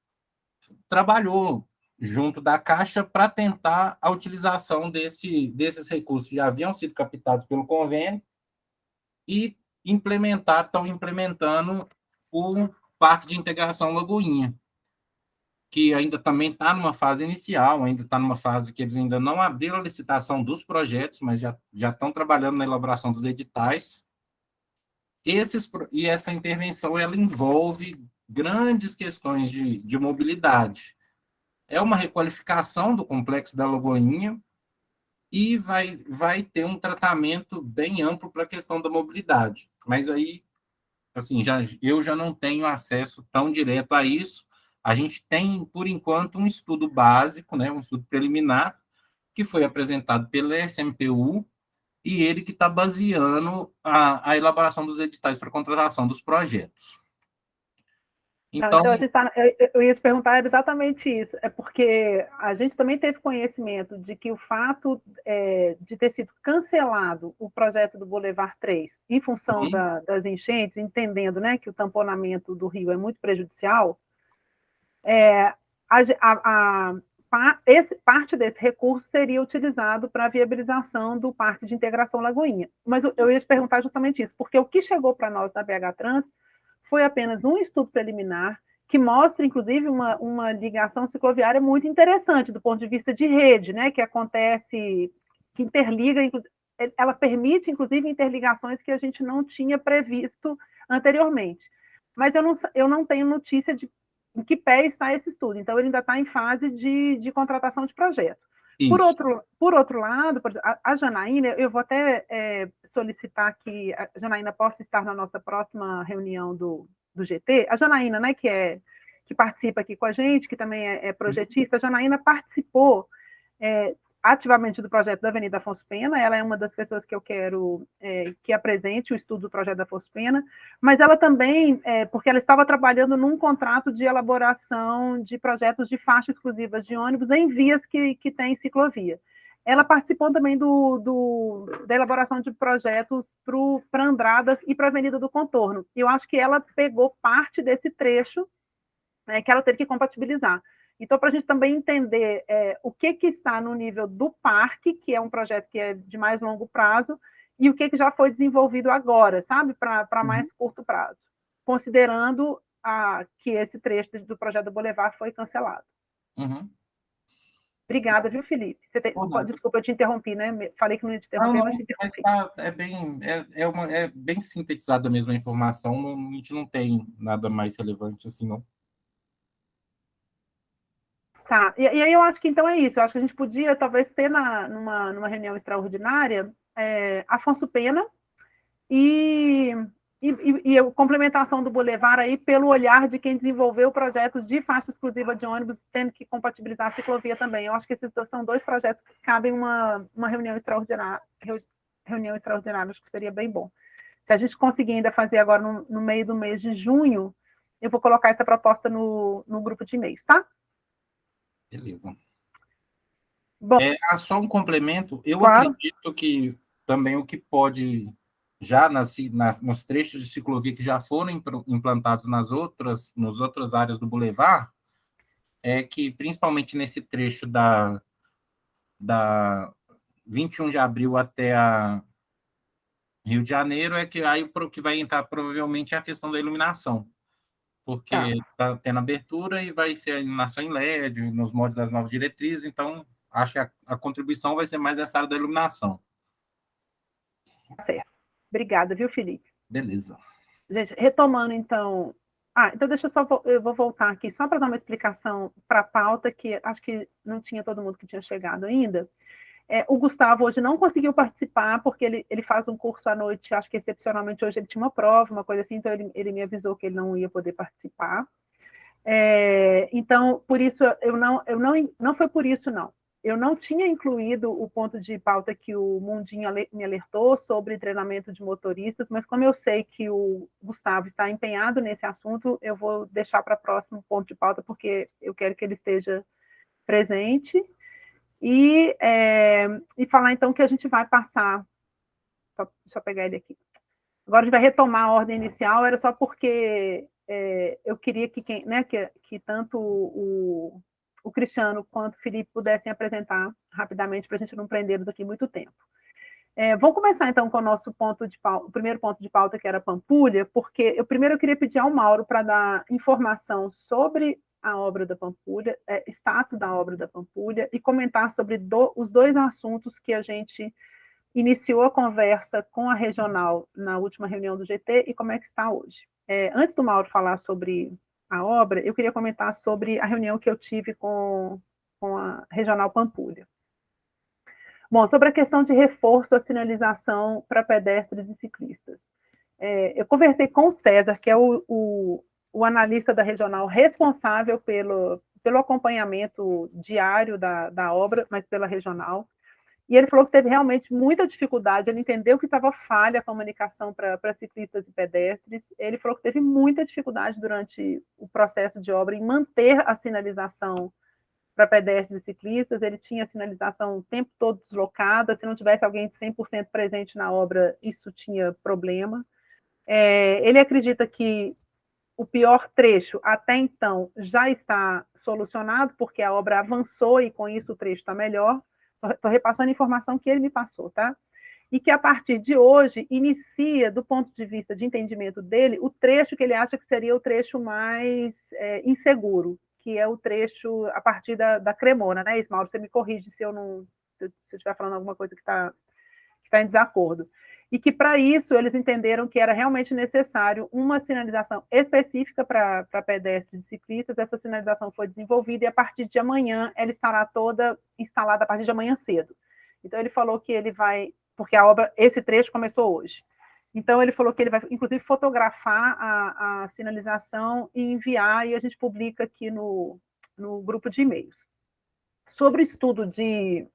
trabalhou junto da Caixa para tentar a utilização desses recursos que já haviam sido captados pelo convênio, e estão implementando o Parque de Integração Lagoinha, que ainda também está numa fase inicial, ainda está numa fase que eles ainda não abriram a licitação dos projetos, mas já estão trabalhando na elaboração dos editais. E essa intervenção ela envolve grandes questões de mobilidade. É uma requalificação do complexo da Lagoinha e vai ter um tratamento bem amplo para a questão da mobilidade. Mas aí, assim, eu já não tenho acesso tão direto a isso. A gente tem, por enquanto, um estudo básico, né, um estudo preliminar, que foi apresentado pela SMPU, e ele que está baseando a elaboração dos editais para contratação dos projetos. Então, eu ia te perguntar exatamente isso, é porque a gente também teve conhecimento de que o fato de ter sido cancelado o projeto do Boulevard 3 em função das enchentes, entendendo, né, que o tamponamento do rio é muito prejudicial, parte desse recurso seria utilizado para a viabilização do Parque de Integração Lagoinha. Mas eu ia te perguntar justamente isso, porque o que chegou para nós da BH Trans foi apenas um estudo preliminar que mostra, inclusive, uma ligação cicloviária muito interessante do ponto de vista de rede, né, que acontece, que interliga, ela permite, inclusive, interligações que a gente não tinha previsto anteriormente. Mas eu não tenho notícia de em que pé está esse estudo, então ele ainda está em fase de contratação de projeto. Por outro lado, a Janaína, eu vou até solicitar que a Janaína possa estar na nossa próxima reunião do GT. A Janaína, né, que participa aqui com a gente, que também é projetista, a Janaína participou ativamente do projeto da Avenida Afonso Pena, ela é uma das pessoas que eu quero que apresente o estudo do projeto da Afonso Pena, mas ela também, porque ela estava trabalhando num contrato de elaboração de projetos de faixa exclusivas de ônibus em vias que tem ciclovia. Ela participou também da elaboração de projetos para Andradas e para a Avenida do Contorno. Eu acho que ela pegou parte desse trecho que ela teve que compatibilizar. Então, para a gente também entender o que está no nível do parque, que é um projeto que é de mais longo prazo, e o que já foi desenvolvido agora, sabe, para mais curto prazo, considerando que esse trecho do projeto do Boulevard foi cancelado. Obrigada, viu, Felipe? Desculpa, eu te interrompi, né? Falei que não ia te interromper, mas te interrompi. É bem sintetizada mesmo a informação, a gente não tem nada mais relevante assim, não. Tá, e aí eu acho que então é isso, eu acho que a gente podia talvez ter numa reunião extraordinária Afonso Pena e a complementação do Boulevard aí pelo olhar de quem desenvolveu o projeto de faixa exclusiva de ônibus, tendo que compatibilizar a ciclovia também. Eu acho que esses são dois projetos que cabem uma reunião extraordinária, acho que seria bem bom. Se a gente conseguir ainda fazer agora no meio do mês de junho, eu vou colocar essa proposta no grupo de e-mails, tá? Beleza. Bom, só um complemento, eu claro. acredito que também o que pode, já nos trechos de ciclovia que já foram implantados nas outras áreas do Boulevard, é que, principalmente nesse trecho da 21 de abril até a Rio de Janeiro, é que aí o que vai entrar provavelmente é a questão da iluminação, porque está tendo abertura e vai ser a iluminação em LED, nos moldes das novas diretrizes, então acho que a contribuição vai ser mais nessa área da iluminação. Certo. Obrigada, viu, Felipe? Beleza. Gente, retomando, então... então deixa eu vou voltar aqui só para dar uma explicação para a pauta, que acho que não tinha todo mundo que tinha chegado ainda. O Gustavo hoje não conseguiu participar, porque ele faz um curso à noite, acho que excepcionalmente hoje ele tinha uma prova, uma coisa assim, então ele me avisou que ele não ia poder participar. Então, por isso, não foi por isso, não. Eu não tinha incluído o ponto de pauta que o Mundinho me alertou sobre treinamento de motoristas, mas como eu sei que o Gustavo está empenhado nesse assunto, eu vou deixar para o próximo ponto de pauta, porque eu quero que ele esteja presente. E falar, então, que a gente vai passar... Deixa eu pegar ele aqui. Agora a gente vai retomar a ordem inicial, era só porque eu queria que tanto o Cristiano quanto o Felipe pudessem apresentar rapidamente, para a gente não prendê-los aqui muito tempo. Vamos começar, então, com o nosso ponto de pauta, o primeiro ponto de pauta, que era Pampulha, porque eu queria pedir ao Mauro para dar informação sobre a obra da Pampulha, status da obra da Pampulha, e comentar sobre os dois assuntos que a gente iniciou a conversa com a regional na última reunião do GT e como é que está hoje. Antes do Mauro falar sobre a obra, eu queria comentar sobre a reunião que eu tive com a regional Pampulha. Bom, sobre a questão de reforço da sinalização para pedestres e ciclistas. Eu conversei com o César, que é o analista da regional responsável pelo acompanhamento diário da obra, mas pela regional, e ele falou que teve realmente muita dificuldade, ele entendeu que estava falha a comunicação para ciclistas e pedestres, ele falou que teve muita dificuldade durante o processo de obra em manter a sinalização para pedestres e ciclistas, ele tinha a sinalização o tempo todo deslocada, se não tivesse alguém 100% presente na obra, isso tinha problema. Ele acredita que o pior trecho até então já está solucionado, porque a obra avançou e com isso o trecho está melhor. Estou repassando a informação que ele me passou, tá? E que a partir de hoje inicia, do ponto de vista de entendimento dele, o trecho que ele acha que seria o trecho mais inseguro, que é o trecho a partir da Cremona, né, Ismael? Você me corrige se eu estiver falando alguma coisa que está em desacordo. E que, para isso, eles entenderam que era realmente necessário uma sinalização específica para pedestres e ciclistas. Essa sinalização foi desenvolvida e, a partir de amanhã, ela estará toda instalada a partir de amanhã cedo. Então, ele falou que ele vai... Porque a obra, esse trecho começou hoje. Então, ele falou que ele vai, inclusive, fotografar a sinalização e enviar, e a gente publica aqui no grupo de e-mails. Sobre o estudo de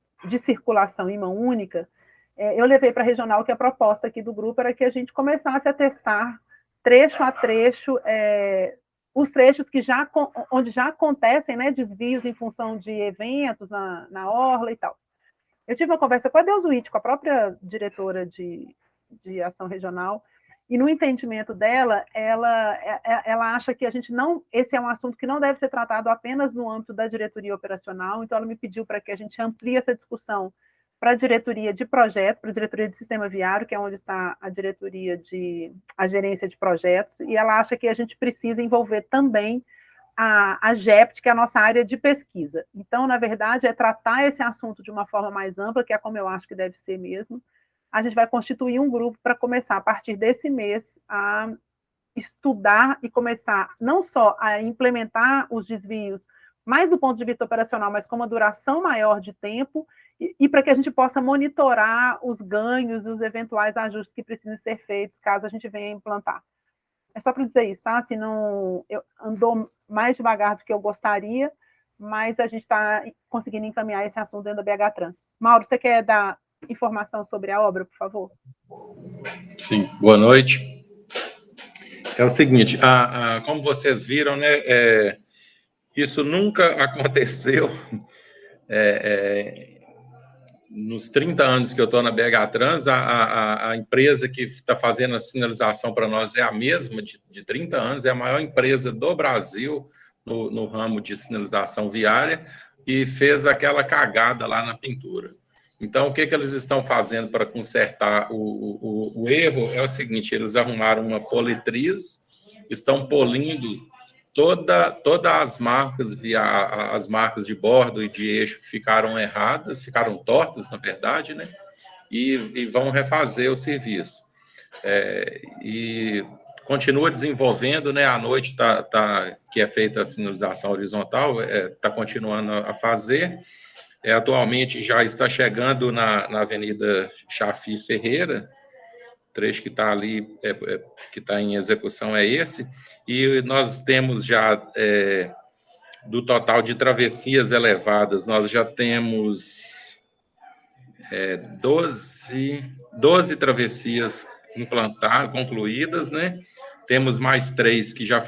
circulação em mão única, eu levei para a regional que a proposta aqui do grupo era que a gente começasse a testar trecho a trecho, os trechos onde já acontecem, né, desvios em função de eventos na orla e tal. Eu tive uma conversa com a Deusuíte, com a própria diretora de ação regional, e no entendimento dela, ela acha que a gente não... Esse é um assunto que não deve ser tratado apenas no âmbito da diretoria operacional, então ela me pediu para que a gente amplie essa discussão para a diretoria de projeto, para a diretoria de sistema viário, que é onde está a gerência de projetos, e ela acha que a gente precisa envolver também a GEPT, que é a nossa área de pesquisa. Então, na verdade, é tratar esse assunto de uma forma mais ampla, que é como eu acho que deve ser mesmo. A gente vai constituir um grupo para começar, a partir desse mês, a estudar e começar não só a implementar os desvios, mais do ponto de vista operacional, mas com uma duração maior de tempo, e para que a gente possa monitorar os ganhos e os eventuais ajustes que precisam ser feitos, caso a gente venha implantar. É só para dizer isso, tá? Senão, andou mais devagar do que eu gostaria, mas a gente está conseguindo encaminhar esse assunto dentro da BH Trans. Mauro, você quer dar informação sobre a obra, por favor? Sim, boa noite. É o seguinte, como vocês viram, né, isso nunca aconteceu nos 30 anos que eu estou na BH Trans. A empresa que está fazendo a sinalização para nós é a mesma de 30 anos, é a maior empresa do Brasil no ramo de sinalização viária, e fez aquela cagada lá na pintura. Então, o que eles estão fazendo para consertar o erro é o seguinte: eles arrumaram uma politriz, estão polindo todas as marcas, as marcas de bordo e de eixo que ficaram erradas, ficaram tortas, na verdade, né? E vão refazer o serviço. E continua desenvolvendo, né? À noite que é feita a sinalização horizontal, está continuando a fazer. Atualmente já está chegando na Avenida Chafi Ferreira, o trecho que está ali, que está em execução é esse, e nós temos já, do total de travessias elevadas, nós já temos 12 travessias concluídas, né? Temos mais 3 que já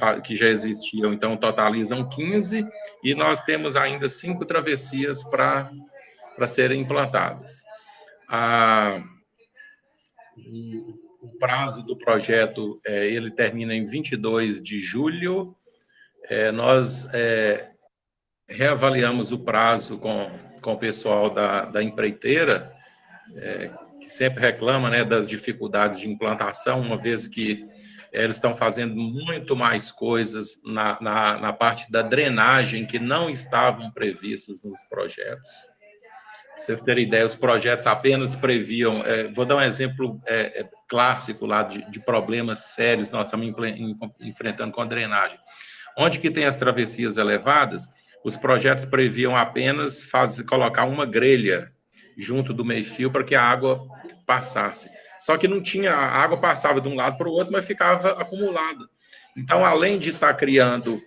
existiam, então totalizam 15, e nós temos ainda 5 travessias para serem implantadas. O prazo do projeto ele termina em 22 de julho. Nós reavaliamos o prazo com o pessoal da empreiteira, que sempre reclama, né, das dificuldades de implantação, uma vez que eles estão fazendo muito mais coisas na parte da drenagem que não estavam previstas nos projetos. Para vocês terem ideia, os projetos apenas previam... vou dar um exemplo clássico lá de problemas sérios nós estamos enfrentando com a drenagem. Onde que tem as travessias elevadas, os projetos previam apenas colocar uma grelha junto do meio-fio para que a água passasse. Só que não tinha, a água passava de um lado para o outro, mas ficava acumulada. Então, além de estar criando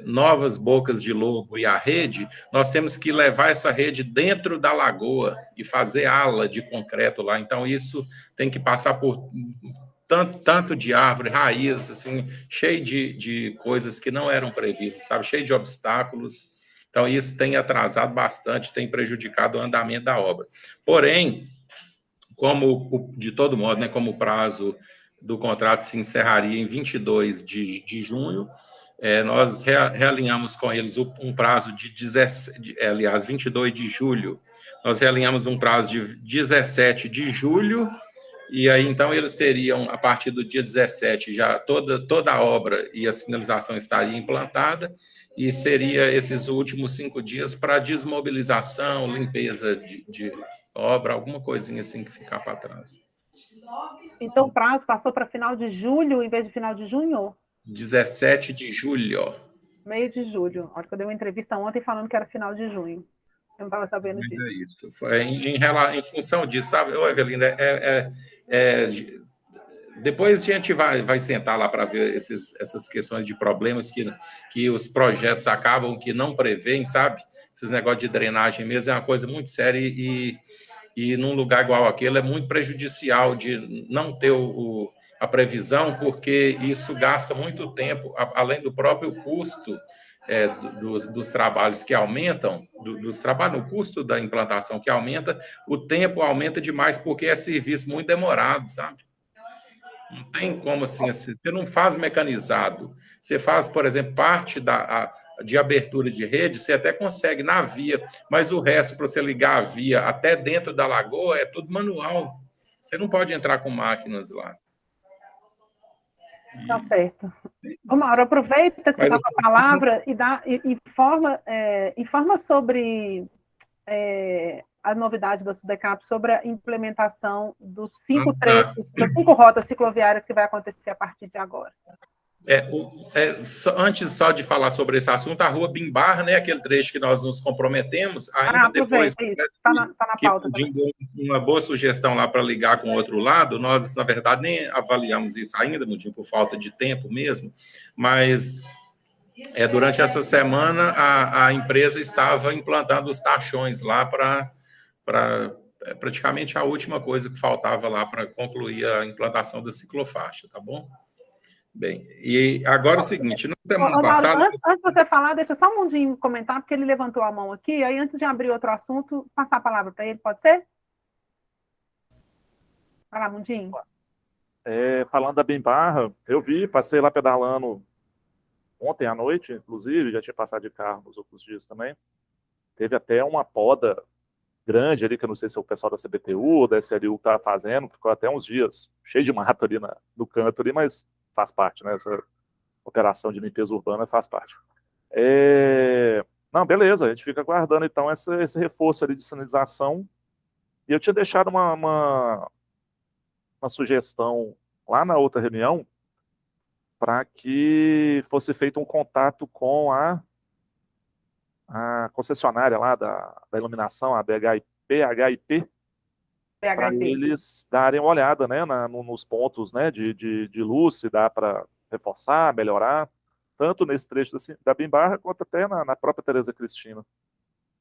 novas bocas de lobo e a rede, nós temos que levar essa rede dentro da lagoa e fazer ala de concreto lá. Então, isso tem que passar por tanto de árvore, raiz, assim, cheio de coisas que não eram previstas, sabe? Cheio de obstáculos. Então, isso tem atrasado bastante, tem prejudicado o andamento da obra. Porém, como de todo modo, né, como o prazo do contrato se encerraria em 22 de junho. Nós realinhamos com eles um prazo de 22 de julho. Nós realinhamos um prazo de 17 de julho, e aí, então, eles teriam, a partir do dia 17, já toda a obra e a sinalização estaria implantada, e seria esses últimos 5 dias para desmobilização, limpeza de obra, alguma coisinha assim que ficar para trás. Então, o prazo passou para final de julho, em vez de final de junho? 17 de julho. Meio de julho. Olha que eu dei uma entrevista ontem falando que era final de junho. Eu não estava sabendo disso. É isso. Foi em função disso, sabe, Evelina, depois a gente vai sentar lá para ver essas questões de problemas que os projetos acabam que não prevêem, sabe? Esses negócios de drenagem mesmo é uma coisa muito séria e num lugar igual aquele é muito prejudicial de não ter a previsão, porque isso gasta muito tempo, além do próprio custo dos trabalhos que aumentam, dos trabalhos, o custo da implantação que aumenta, o tempo aumenta demais, porque é serviço muito demorado, sabe? Não tem como assim, você não faz mecanizado, você faz, por exemplo, parte de abertura de rede, você até consegue na via, mas o resto, para você ligar a via até dentro da lagoa, é tudo manual. Você não pode entrar com máquinas lá. Tá certo. Ô, Mauro, aproveita que você está com a palavra e informa sobre a novidade da Sudecap, sobre a implementação dos 5 trechos, das 5 rotas cicloviárias que vai acontecer a partir de agora. Antes só de falar sobre esse assunto, a rua Bimbar, né, aquele trecho que nós nos comprometemos, ainda depois está na pauta também. Uma boa sugestão lá para ligar com o outro lado, nós, na verdade, nem avaliamos isso ainda, Mundinho, por falta de tempo mesmo, mas durante essa semana a empresa estava implantando os tachões lá para praticamente a última coisa que faltava lá para concluir a implantação da ciclofaixa, tá bom? Bem, e agora é o seguinte, na semana passada... Antes de você falar, deixa só um Mundinho comentar, porque ele levantou a mão aqui, aí antes de abrir outro assunto, passar a palavra para ele, pode ser? Vai lá, Mundinho. Falando da Bimbarra, eu passei lá pedalando ontem à noite, inclusive, já tinha passado de carro nos outros dias também. Teve até uma poda grande ali, que eu não sei se é o pessoal da CBTU ou da SLU que estava fazendo, ficou até uns dias cheio de mato ali no canto ali, mas faz parte, né? Essa operação de limpeza urbana faz parte. Não, beleza, a gente fica aguardando então esse reforço ali de sinalização. E eu tinha deixado uma sugestão lá na outra reunião para que fosse feito um contato com a concessionária lá da iluminação, a BHIP, para eles darem uma olhada, né, nos pontos, né, de luz, se dá para reforçar, melhorar, tanto nesse trecho da Bimbarra, quanto até na própria Tereza Cristina.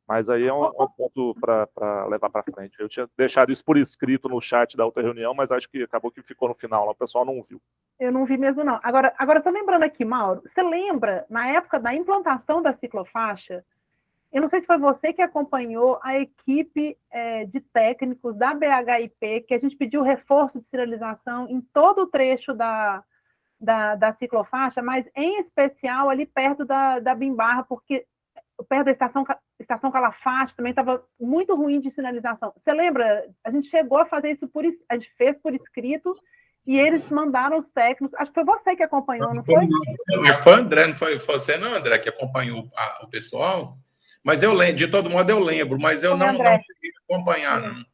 Mas aí é um ponto para levar para frente. Eu tinha deixado isso por escrito no chat da outra reunião, mas acho que acabou que ficou no final, lá, o pessoal não viu. Eu não vi mesmo, não. Agora só lembrando aqui, Mauro, você lembra, na época da implantação da ciclofaixa, eu não sei se foi você que acompanhou a equipe de técnicos da BHIP, que a gente pediu reforço de sinalização em todo o trecho da ciclofaixa, mas em especial ali perto da Bimbarra, porque perto da estação Calafate também estava muito ruim de sinalização. Você lembra? A gente chegou a fazer isso a gente fez por escrito e eles mandaram os técnicos. Acho que foi você que acompanhou, não foi? Foi o André, não foi você, não, André, que acompanhou o pessoal? Mas eu lembro, de todo modo eu lembro, mas eu não cheguei a acompanhar, não.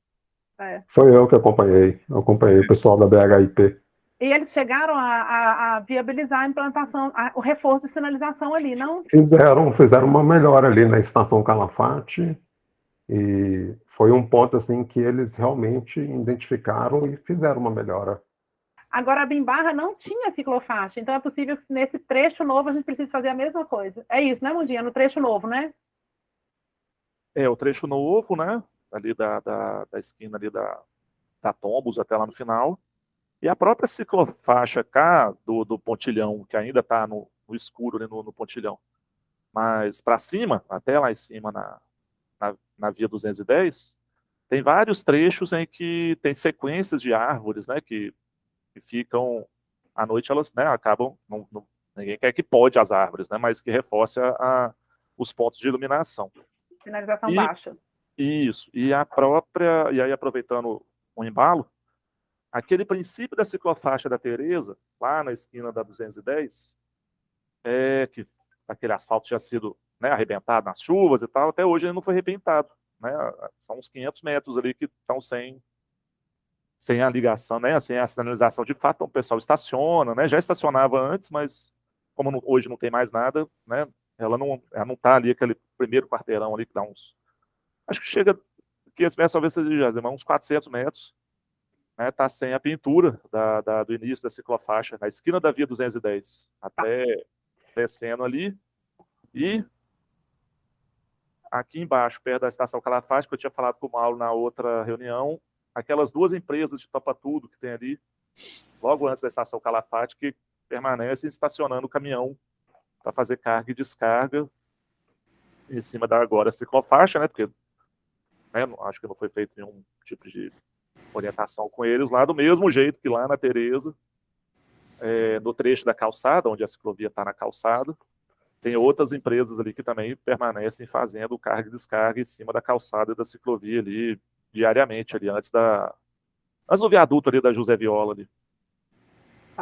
Foi eu que acompanhei o pessoal da BHIP. E eles chegaram a viabilizar a implantação, o reforço de sinalização ali, não? Fizeram uma melhora ali na estação Calafate, e foi um ponto assim que eles realmente identificaram e fizeram uma melhora. Agora, a Bimbarra não tinha ciclofaixa, então é possível que nesse trecho novo a gente precise fazer a mesma coisa. É isso, né, Mundinha? No trecho novo, né? O trecho novo, né? Ali da esquina ali da Tombos até lá no final. E a própria ciclofaixa cá do pontilhão, que ainda está no escuro ali no pontilhão, mas para cima, até lá em cima na via 210, tem vários trechos em que tem sequências de árvores, né, que que ficam, à noite elas, né, acabam, ninguém quer que pode as árvores, né, mas que reforce os pontos de iluminação. Sinalização baixa. Isso, e aí aproveitando o embalo, aquele princípio da ciclofaixa da Tereza, lá na esquina da 210, que aquele asfalto tinha sido, né, arrebentado nas chuvas e tal, até hoje ele não foi arrebentado, né, são uns 500 metros ali que estão sem a ligação, né, sem a sinalização de fato, então o pessoal estaciona, né, já estacionava antes, mas como hoje não tem mais nada, né, ela não está ali, aquele primeiro quarteirão ali que dá uns, acho que chega, que esse metro talvez seja uns 400 metros, né, tá sem a pintura do início da ciclofaixa, na esquina da via 210, até descendo ali, e aqui embaixo, perto da estação Calafate, que eu tinha falado com o Mauro na outra reunião, aquelas duas empresas de topa tudo que tem ali, logo antes da estação Calafate, que permanecem estacionando o caminhão para fazer carga e descarga em cima da agora ciclofaixa, né, porque acho que não foi feito nenhum tipo de orientação com eles lá, do mesmo jeito que lá na Tereza, no trecho da calçada, onde a ciclovia está na calçada, tem outras empresas ali que também permanecem fazendo carga e descarga em cima da calçada e da ciclovia ali, diariamente, ali, antes do viaduto ali da José Viola ali.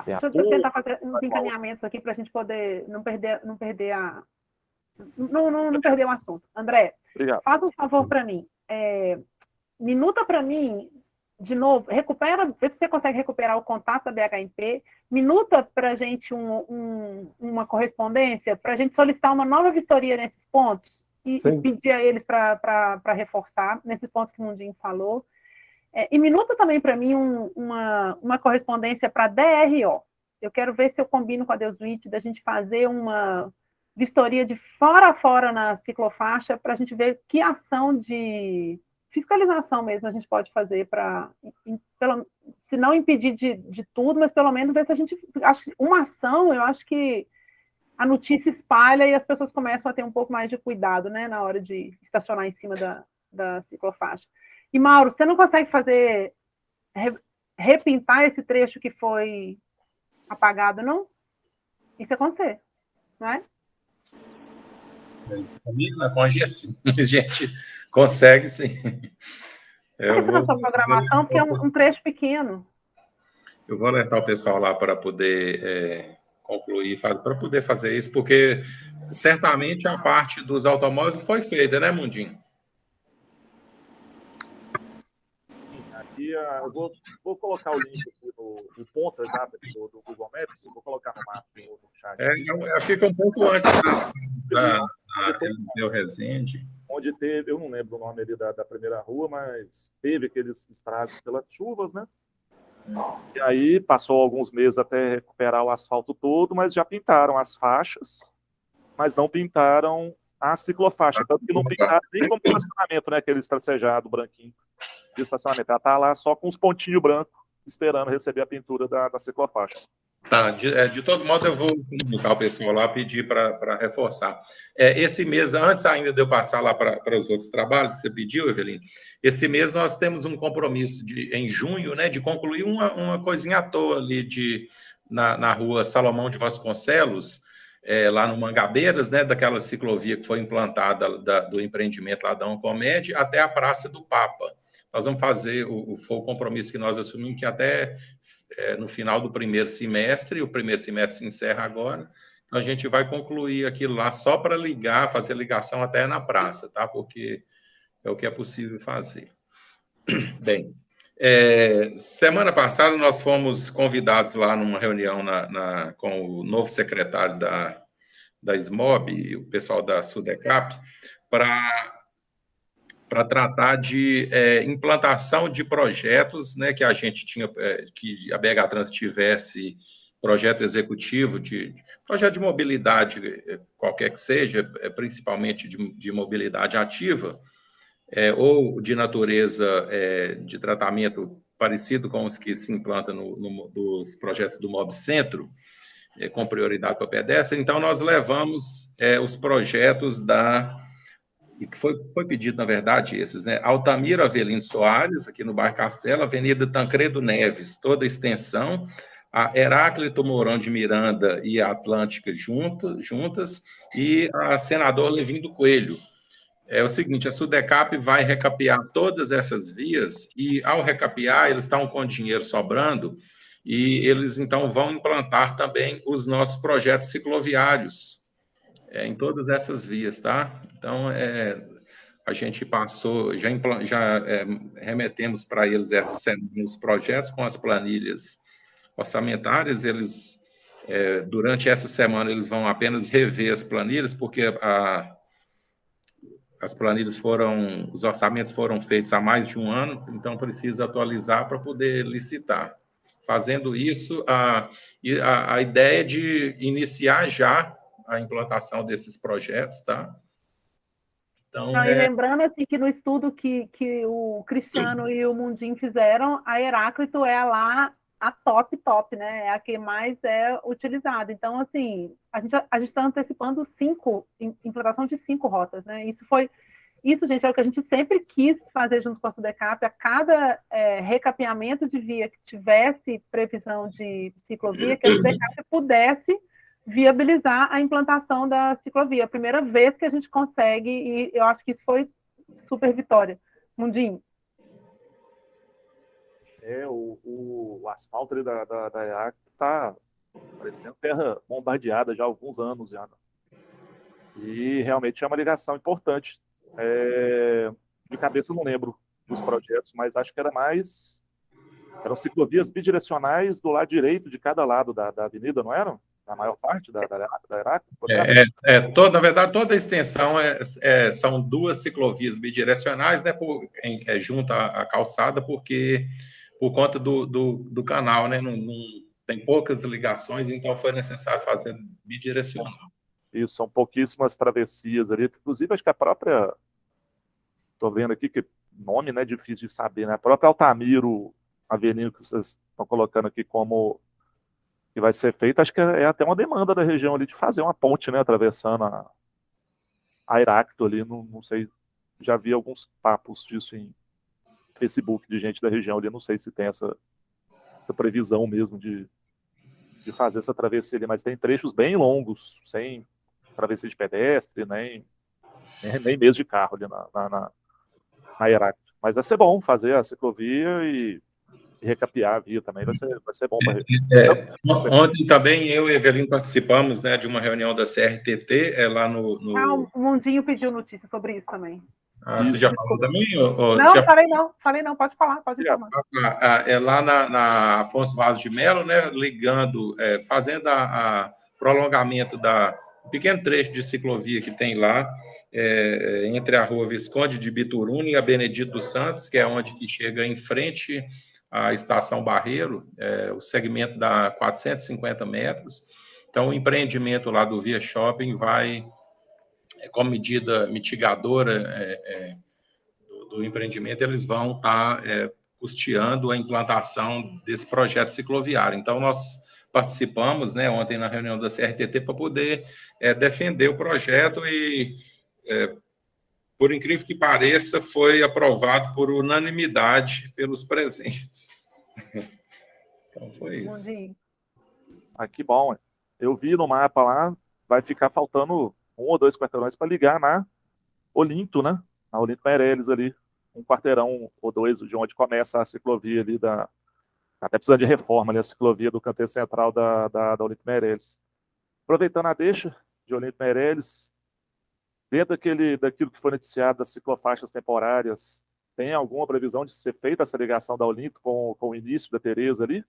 Deixa eu tentar fazer uns encaminhamentos aqui para a gente poder não perder o assunto. André, obrigado. Faz um favor para mim. Minuta para mim, de novo, vê se você consegue recuperar o contato da BHMP, minuta para a gente uma correspondência, para a gente solicitar uma nova vistoria nesses pontos e pedir a eles para reforçar, nesses pontos que o Mundinho falou. E minuta também para mim uma correspondência para a DRO. Eu quero ver se eu combino com a Deusuite da gente fazer uma vistoria de fora a fora na ciclofaixa para a gente ver que ação de fiscalização mesmo a gente pode fazer para, se não impedir de tudo, mas pelo menos ver se a gente... Uma ação, eu acho que a notícia espalha e as pessoas começam a ter um pouco mais de cuidado, né, na hora de estacionar em cima da ciclofaixa. E, Mauro, você não consegue repintar esse trecho que foi apagado, não? Isso é com você, não é? Com a gente consegue, sim. Essa é a sua programação, porque é um trecho pequeno. Eu vou alertar o pessoal lá para poder concluir, para poder fazer isso, porque certamente a parte dos automóveis foi feita, né, Mundinho? Aqui, eu vou colocar o link aqui no ponto exato do Google Maps, vou colocar no mapa no chat. Fica um pouco antes da Eliseu Rezende. Onde teve, eu não lembro o nome ali da primeira rua, mas teve aqueles estragos pelas chuvas, né? E aí passou alguns meses até recuperar o asfalto todo, mas já pintaram as faixas, mas não pintaram a ciclofaixa, tanto que não pintaram nem como estacionamento, né? Aquele tracejado branquinho de estacionamento. Ela está lá só com os pontinhos brancos, esperando receber a pintura da ciclofaixa. Tá, de todo modo eu vou comunicar o pessoal lá, pedir para reforçar. Esse mês, antes ainda de eu passar lá para os outros trabalhos que você pediu, Evelyn, esse mês nós temos um compromisso em junho, né, de concluir uma coisinha à toa ali na rua Salomão de Vasconcelos, lá no Mangabeiras, né, daquela ciclovia que foi implantada do empreendimento lá da Oncomed até a Praça do Papa. Nós vamos fazer, foi o compromisso que nós assumimos, que até no final do primeiro semestre, o primeiro semestre se encerra agora, então a gente vai concluir aquilo lá só para fazer ligação até na praça, tá? Porque é o que é possível fazer. Bem, semana passada nós fomos convidados lá numa reunião com o novo secretário da SMOB, o pessoal da SUDECAP, para tratar de implantação de projetos, né, que a gente tinha, que a BH Trans tivesse projeto executivo, projeto de mobilidade, qualquer que seja, principalmente de mobilidade ativa, ou de natureza de tratamento parecido com os que se implantam nos projetos do MOB Centro, com prioridade para o pedestre. Então, nós levamos os projetos e que foi pedido, na verdade, esses, né? Altamiro Avelino Soares, aqui no bairro Castelo, Avenida Tancredo Neves, toda a extensão, a Heráclito Mourão de Miranda e a Atlântica juntas, e a Senador Levin do Coelho. É o seguinte, a Sudecap vai recapear todas essas vias e, ao recapear, eles estão com dinheiro sobrando e eles, então, vão implantar também os nossos projetos cicloviários em todas essas vias, tá? Então, a gente passou, já remetemos para eles essas semanas os projetos com as planilhas orçamentárias, eles, durante essa semana, eles vão apenas rever as planilhas, porque as planilhas os orçamentos foram feitos há mais de um ano, então precisa atualizar para poder licitar. Fazendo isso, a ideia é de iniciar já a implantação desses projetos, tá? Então, e lembrando assim, que no estudo que o Cristiano e o Mundinho fizeram, a Heráclito é lá a top, né? É a que mais é utilizada. Então, assim, a gente está antecipando implantação de 5 rotas, né? Isso, gente, é o que a gente sempre quis fazer junto com a Sudecap. A cada recapeamento de via que tivesse previsão de ciclovia, que a Sudecap pudesse viabilizar a implantação da ciclovia. A primeira vez que a gente consegue, e eu acho que isso foi super vitória. Mundinho. O asfalto ali da EAC está parecendo terra bombardeada já há alguns anos. Já, né? E realmente é uma ligação importante. De cabeça eu não lembro dos projetos, mas acho que eram ciclovias bidirecionais do lado direito de cada lado da avenida, não eram? Na maior parte da ERAC? Na verdade, toda a extensão são 2 ciclovias bidirecionais, né, junto à calçada, porque por conta do canal, né, não tem poucas ligações, então foi necessário fazer bidirecional. Isso, são pouquíssimas travessias ali, inclusive acho que a própria, estou vendo aqui que nome, né, difícil de saber, né, a própria Altamiro Avenida que vocês estão colocando aqui como que vai ser feita, acho que é até uma demanda da região ali de fazer uma ponte, né, atravessando a Heráclito ali, não sei, já vi alguns papos disso em Facebook de gente da região ali, não sei se tem essa previsão mesmo de fazer essa travessia ali, mas tem trechos bem longos, sem travessia de pedestre, nem mesmo de carro ali na Heráclito. Mas vai ser bom fazer a ciclovia e recapear a via também, vai ser bom. Ontem também eu e Evelino participamos, né, de uma reunião da CRTT, lá no... O Mundinho pediu notícia sobre isso também. Você já falou também? Não, falei não, pode falar, pode informar. Lá na Afonso Vaz de Melo, né, ligando, fazendo a prolongamento da pequeno trecho de ciclovia que tem lá, entre a rua Visconde de Bituruna e a Benedito dos Santos, que é onde que chega em frente à Estação Barreiro, o segmento dá 450 metros. Então, o empreendimento lá do Via Shopping vai, como medida mitigadora do empreendimento, eles vão estar custeando a implantação desse projeto cicloviário. Então, nós participamos, né, ontem na reunião da CRTT para poder defender o projeto e, por incrível que pareça, foi aprovado por unanimidade pelos presentes. Então, foi isso. Que bom. Eu vi no mapa lá, vai ficar faltando 1 ou 2 quarteirões para ligar na Olinto, né? Na Olinto Meireles ali, 1 quarteirão ou 2 de onde começa a ciclovia ali até precisando de reforma ali, a ciclovia do canteiro central da Olinto Meireles. Aproveitando a deixa de Olinto Meireles, dentro daquilo que foi noticiado das ciclofaixas temporárias, tem alguma previsão de ser feita essa ligação da Olinto com o início da Tereza ali?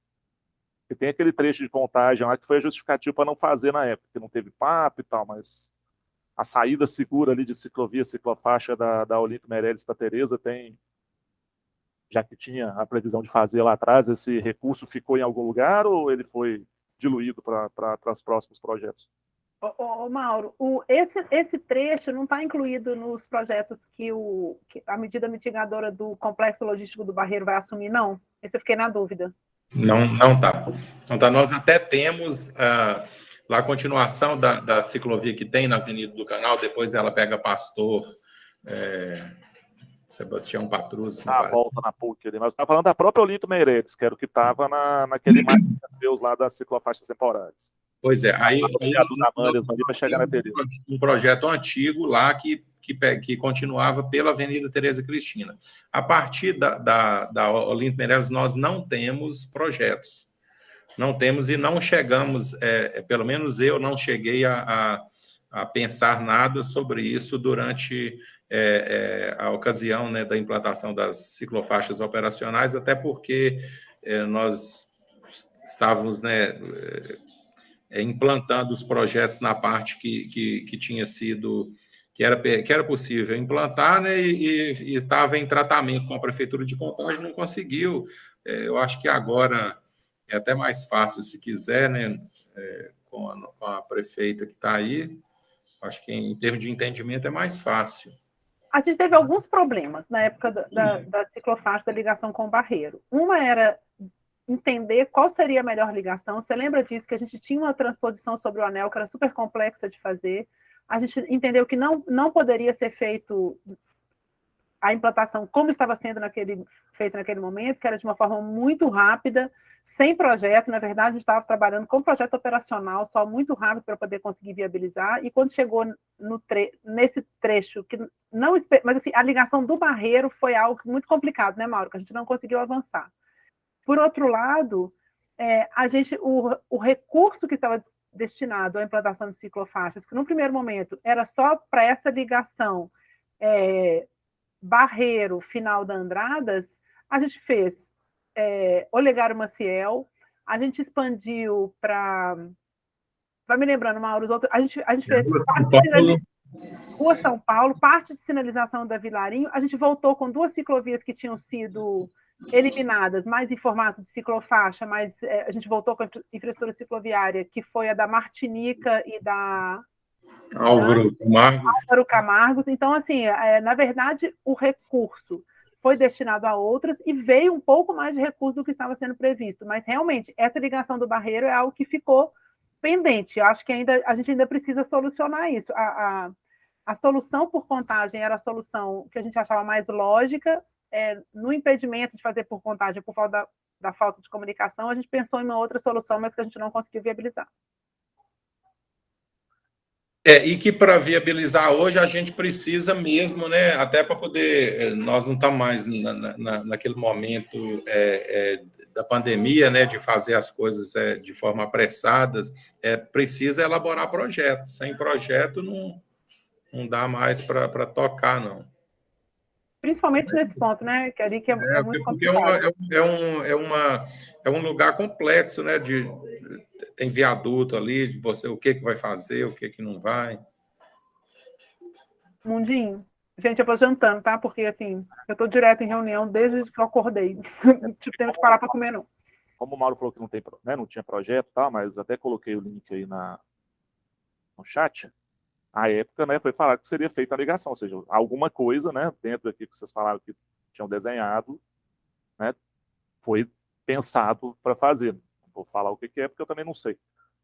E tem aquele trecho de contagem lá que foi justificativo para não fazer na época, que não teve papo e tal, mas a saída segura ali de ciclovia, ciclofaixa da Olinto Meireles para Tereza tem, já que tinha a previsão de fazer lá atrás, esse recurso ficou em algum lugar ou ele foi diluído para os próximos projetos? Mauro, esse trecho não está incluído nos projetos que a medida mitigadora do Complexo Logístico do Barreiro vai assumir, não? Esse eu fiquei na dúvida. Não está. Então, nós até temos lá a continuação da ciclovia que tem na Avenida do Canal, depois ela pega Pastor Sebastião Patrus. A volta na PUC ali, mas eu estava falando da própria Olinto Meireles, que era o que estava naquele mapa seus lá das ciclofaixas temporárias. Pois é, aí para chegar na Tereza. Um projeto antigo lá que continuava pela Avenida Tereza Cristina. A partir da Olinto Meireles, nós não temos projetos. Não temos e não chegamos, pelo menos eu não cheguei a pensar nada sobre isso durante a ocasião, né, da implantação das ciclofaixas operacionais, até porque nós estávamos, né, implantando os projetos na parte que tinha sido, que era possível implantar, né, e estava em tratamento com a Prefeitura de Contagem, não conseguiu. Eu acho que agora é até mais fácil, se quiser, né, com a prefeita que está aí. Acho que, em termos de entendimento, é mais fácil. A gente teve alguns problemas na época da ciclofaixa, da ligação com o Barreiro. Uma era entender qual seria a melhor ligação. Você lembra disso, que a gente tinha uma transposição sobre o anel que era super complexa de fazer. A gente entendeu que não poderia ser feito a implantação como estava sendo feito naquele momento, que era de uma forma muito rápida, sem projeto. Na verdade, a gente estava trabalhando com projeto operacional, só muito rápido para poder conseguir viabilizar, e quando chegou nesse trecho, que não, mas assim, a ligação do Barreiro foi algo muito complicado, né, Mauro, que a gente não conseguiu avançar. Por outro lado, o recurso que estava destinado à implantação de ciclofaixas, que no primeiro momento era só para essa ligação Barreiro, final da Andradas, a gente fez Olegário Maciel, a gente expandiu para... Vai me lembrando, Mauro, os outros... A gente fez Rua São Paulo, parte de sinalização da Vilarinho, a gente voltou com 2 ciclovias que tinham sido eliminadas, mais em formato de ciclofaixa, mas a gente voltou com a infraestrutura cicloviária, que foi a da Martinica e da Álvaro Camargos. Então, assim, na verdade, o recurso foi destinado a outras e veio um pouco mais de recurso do que estava sendo previsto. Mas, realmente, essa ligação do Barreiro é algo que ficou pendente. Eu acho que a gente ainda precisa solucionar isso. A solução por Contagem era a solução que a gente achava mais lógica. No impedimento de fazer por Contagem, por falta da falta de comunicação, a gente pensou em uma outra solução, mas que a gente não conseguiu viabilizar. E que para viabilizar hoje a gente precisa mesmo, né, até para poder, nós não estamos mais naquele momento da pandemia, né, de fazer as coisas de forma apressada, precisa elaborar projetos. Sem projeto não dá mais para tocar, não. Principalmente nesse ponto, né, que ali que é muito complicado. É um lugar complexo, né, tem viaduto ali, o que vai fazer, o que não vai. Mundinho, gente, eu vou jantando, tá? Porque, assim, eu estou direto em reunião desde que eu acordei. Não tive tempo de parar para comer, não. Como o Mauro falou que não tinha projeto, tá? Mas até coloquei o link aí no chat. À época, né, foi falado que seria feita a ligação, ou seja, alguma coisa, né, dentro daqui que vocês falaram que tinham desenhado, né, foi pensado para fazer. Não vou falar o que é, porque eu também não sei.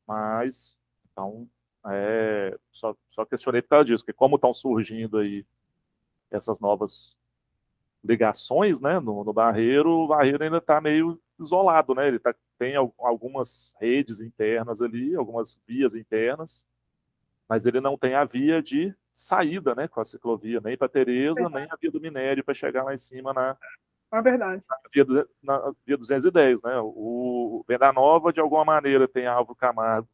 Mas, então, só questionei por causa disso, que como estão surgindo aí essas novas ligações, né, no Barreiro, o Barreiro ainda está meio isolado, né, ele tem algumas redes internas ali, algumas vias internas, mas ele não tem a via de saída, né, com a ciclovia, nem para Tereza, nem a via do minério para chegar lá em cima É verdade. Na via 210, né? O Venda Nova, de alguma maneira, tem a Álvaro Camargo,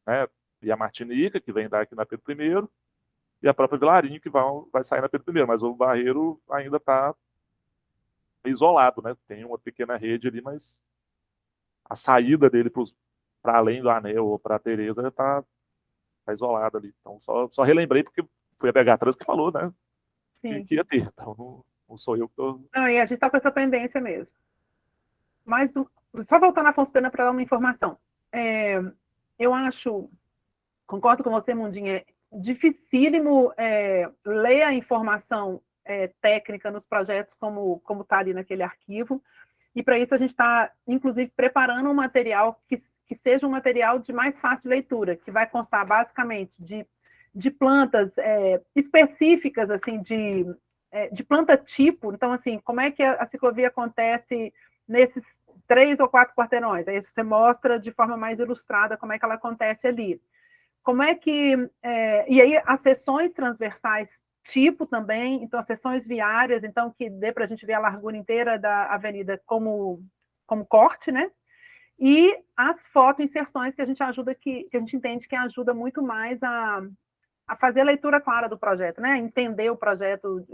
né, e a Martinica, que vem dar aqui na Pedro I, e a própria Vilarinho, que vai sair na Pedro I, mas o Barreiro ainda está isolado, né? Tem uma pequena rede ali, mas a saída dele para além do anel ou para a Tereza está isolada ali. Então, só relembrei, porque foi a BH Trans que falou, né? Sim. Que ia ter. Então, não sou eu que estou... Não, e a gente está com essa pendência mesmo. Mas, só voltando a Afonso Pena para dar uma informação. Eu acho, concordo com você, Mundinho, é dificílimo ler a informação técnica nos projetos como está ali naquele arquivo, e para isso a gente está, inclusive, preparando um material que seja um material de mais fácil leitura, que vai constar basicamente de de plantas específicas, assim, de planta tipo. Então, assim, como é que a ciclovia acontece nesses 3 ou 4 quarteirões? Aí você mostra de forma mais ilustrada como é que ela acontece ali. Como é que... e aí, as seções transversais tipo também, então, as seções viárias, então, que dê para a gente ver a largura inteira da avenida como corte, né? E as fotoinserções que a gente entende que ajuda muito mais a fazer a leitura clara do projeto, né? Entender o projeto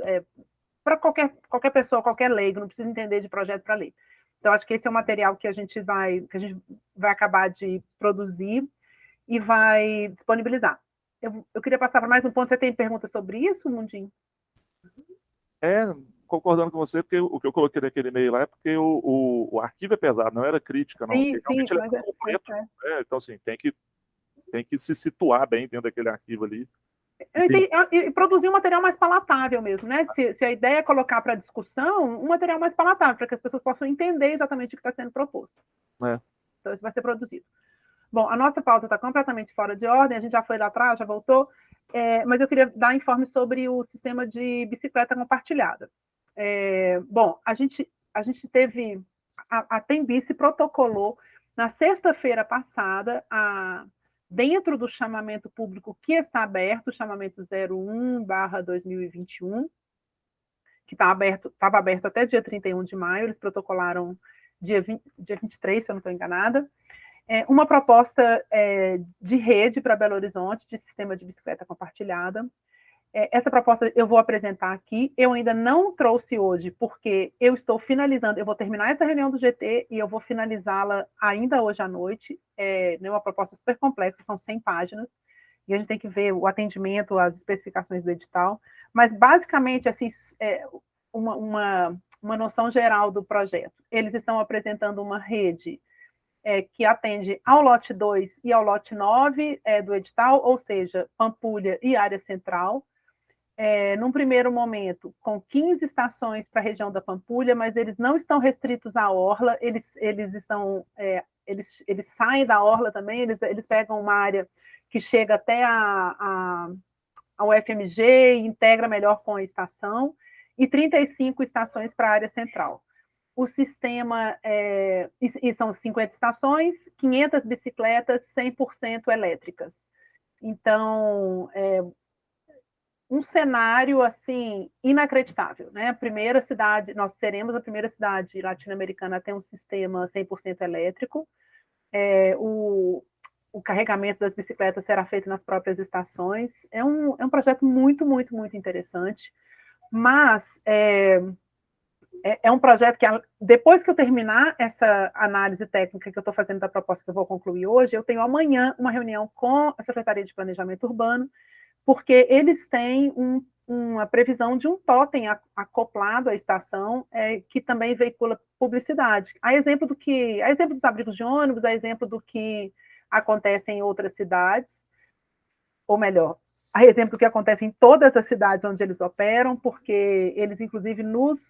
para qualquer pessoa, qualquer leigo, não precisa entender de projeto para ler. Então, acho que esse é o material que a gente vai acabar de produzir e vai disponibilizar. Eu queria passar para mais um ponto. Você tem pergunta sobre isso, Mundinho? Concordando com você, porque o que eu coloquei naquele e-mail lá é porque o arquivo é pesado, não era crítica, não. Sim, Realmente ele é completo. Então, assim, tem que se situar bem dentro daquele arquivo ali. E produzir um material mais palatável mesmo, né? Se a ideia é colocar para discussão, um material mais palatável, para que as pessoas possam entender exatamente o que está sendo proposto. Então, isso vai ser produzido. Bom, a nossa pauta está completamente fora de ordem, a gente já foi lá atrás, já voltou, mas eu queria dar informe sobre o sistema de bicicleta compartilhada. Bom, a gente teve... A Tembici protocolou na sexta-feira passada, dentro do chamamento público que está aberto, o chamamento 01/2021, que estava aberto até dia 31 de maio, eles protocolaram dia 23, se eu não estou enganada, uma proposta de rede para Belo Horizonte, de sistema de bicicleta compartilhada. Essa proposta eu vou apresentar aqui, eu ainda não trouxe hoje, porque eu estou finalizando, eu vou terminar essa reunião do GT e eu vou finalizá-la ainda hoje à noite. É uma proposta super complexa, são 100 páginas, e a gente tem que ver o atendimento, as especificações do edital, mas basicamente, assim, uma noção geral do projeto. Eles estão apresentando uma rede que atende ao lote 2 e ao lote 9 do edital, ou seja, Pampulha e área central. Num primeiro momento, com 15 estações para a região da Pampulha, mas eles não estão restritos à orla, eles saem da orla também, eles pegam uma área que chega até ao FMG e integra melhor com a estação, e 35 estações para a área central. O sistema, e são 50 estações, 500 bicicletas 100% elétricas. Então, um cenário, assim, inacreditável, né? Nós seremos a primeira cidade latino-americana a ter um sistema 100% elétrico. O carregamento das bicicletas será feito nas próprias estações. É um projeto muito, muito, muito interessante, mas é um projeto que, depois que eu terminar essa análise técnica que eu estou fazendo da proposta que eu vou concluir hoje, eu tenho amanhã uma reunião com a Secretaria de Planejamento Urbano, porque eles têm uma previsão de um totem acoplado à estação, que também veicula publicidade. A exemplo dos abrigos de ônibus, a exemplo do que acontece em outras cidades, ou melhor, a exemplo do que acontece em todas as cidades onde eles operam, porque eles, inclusive, nos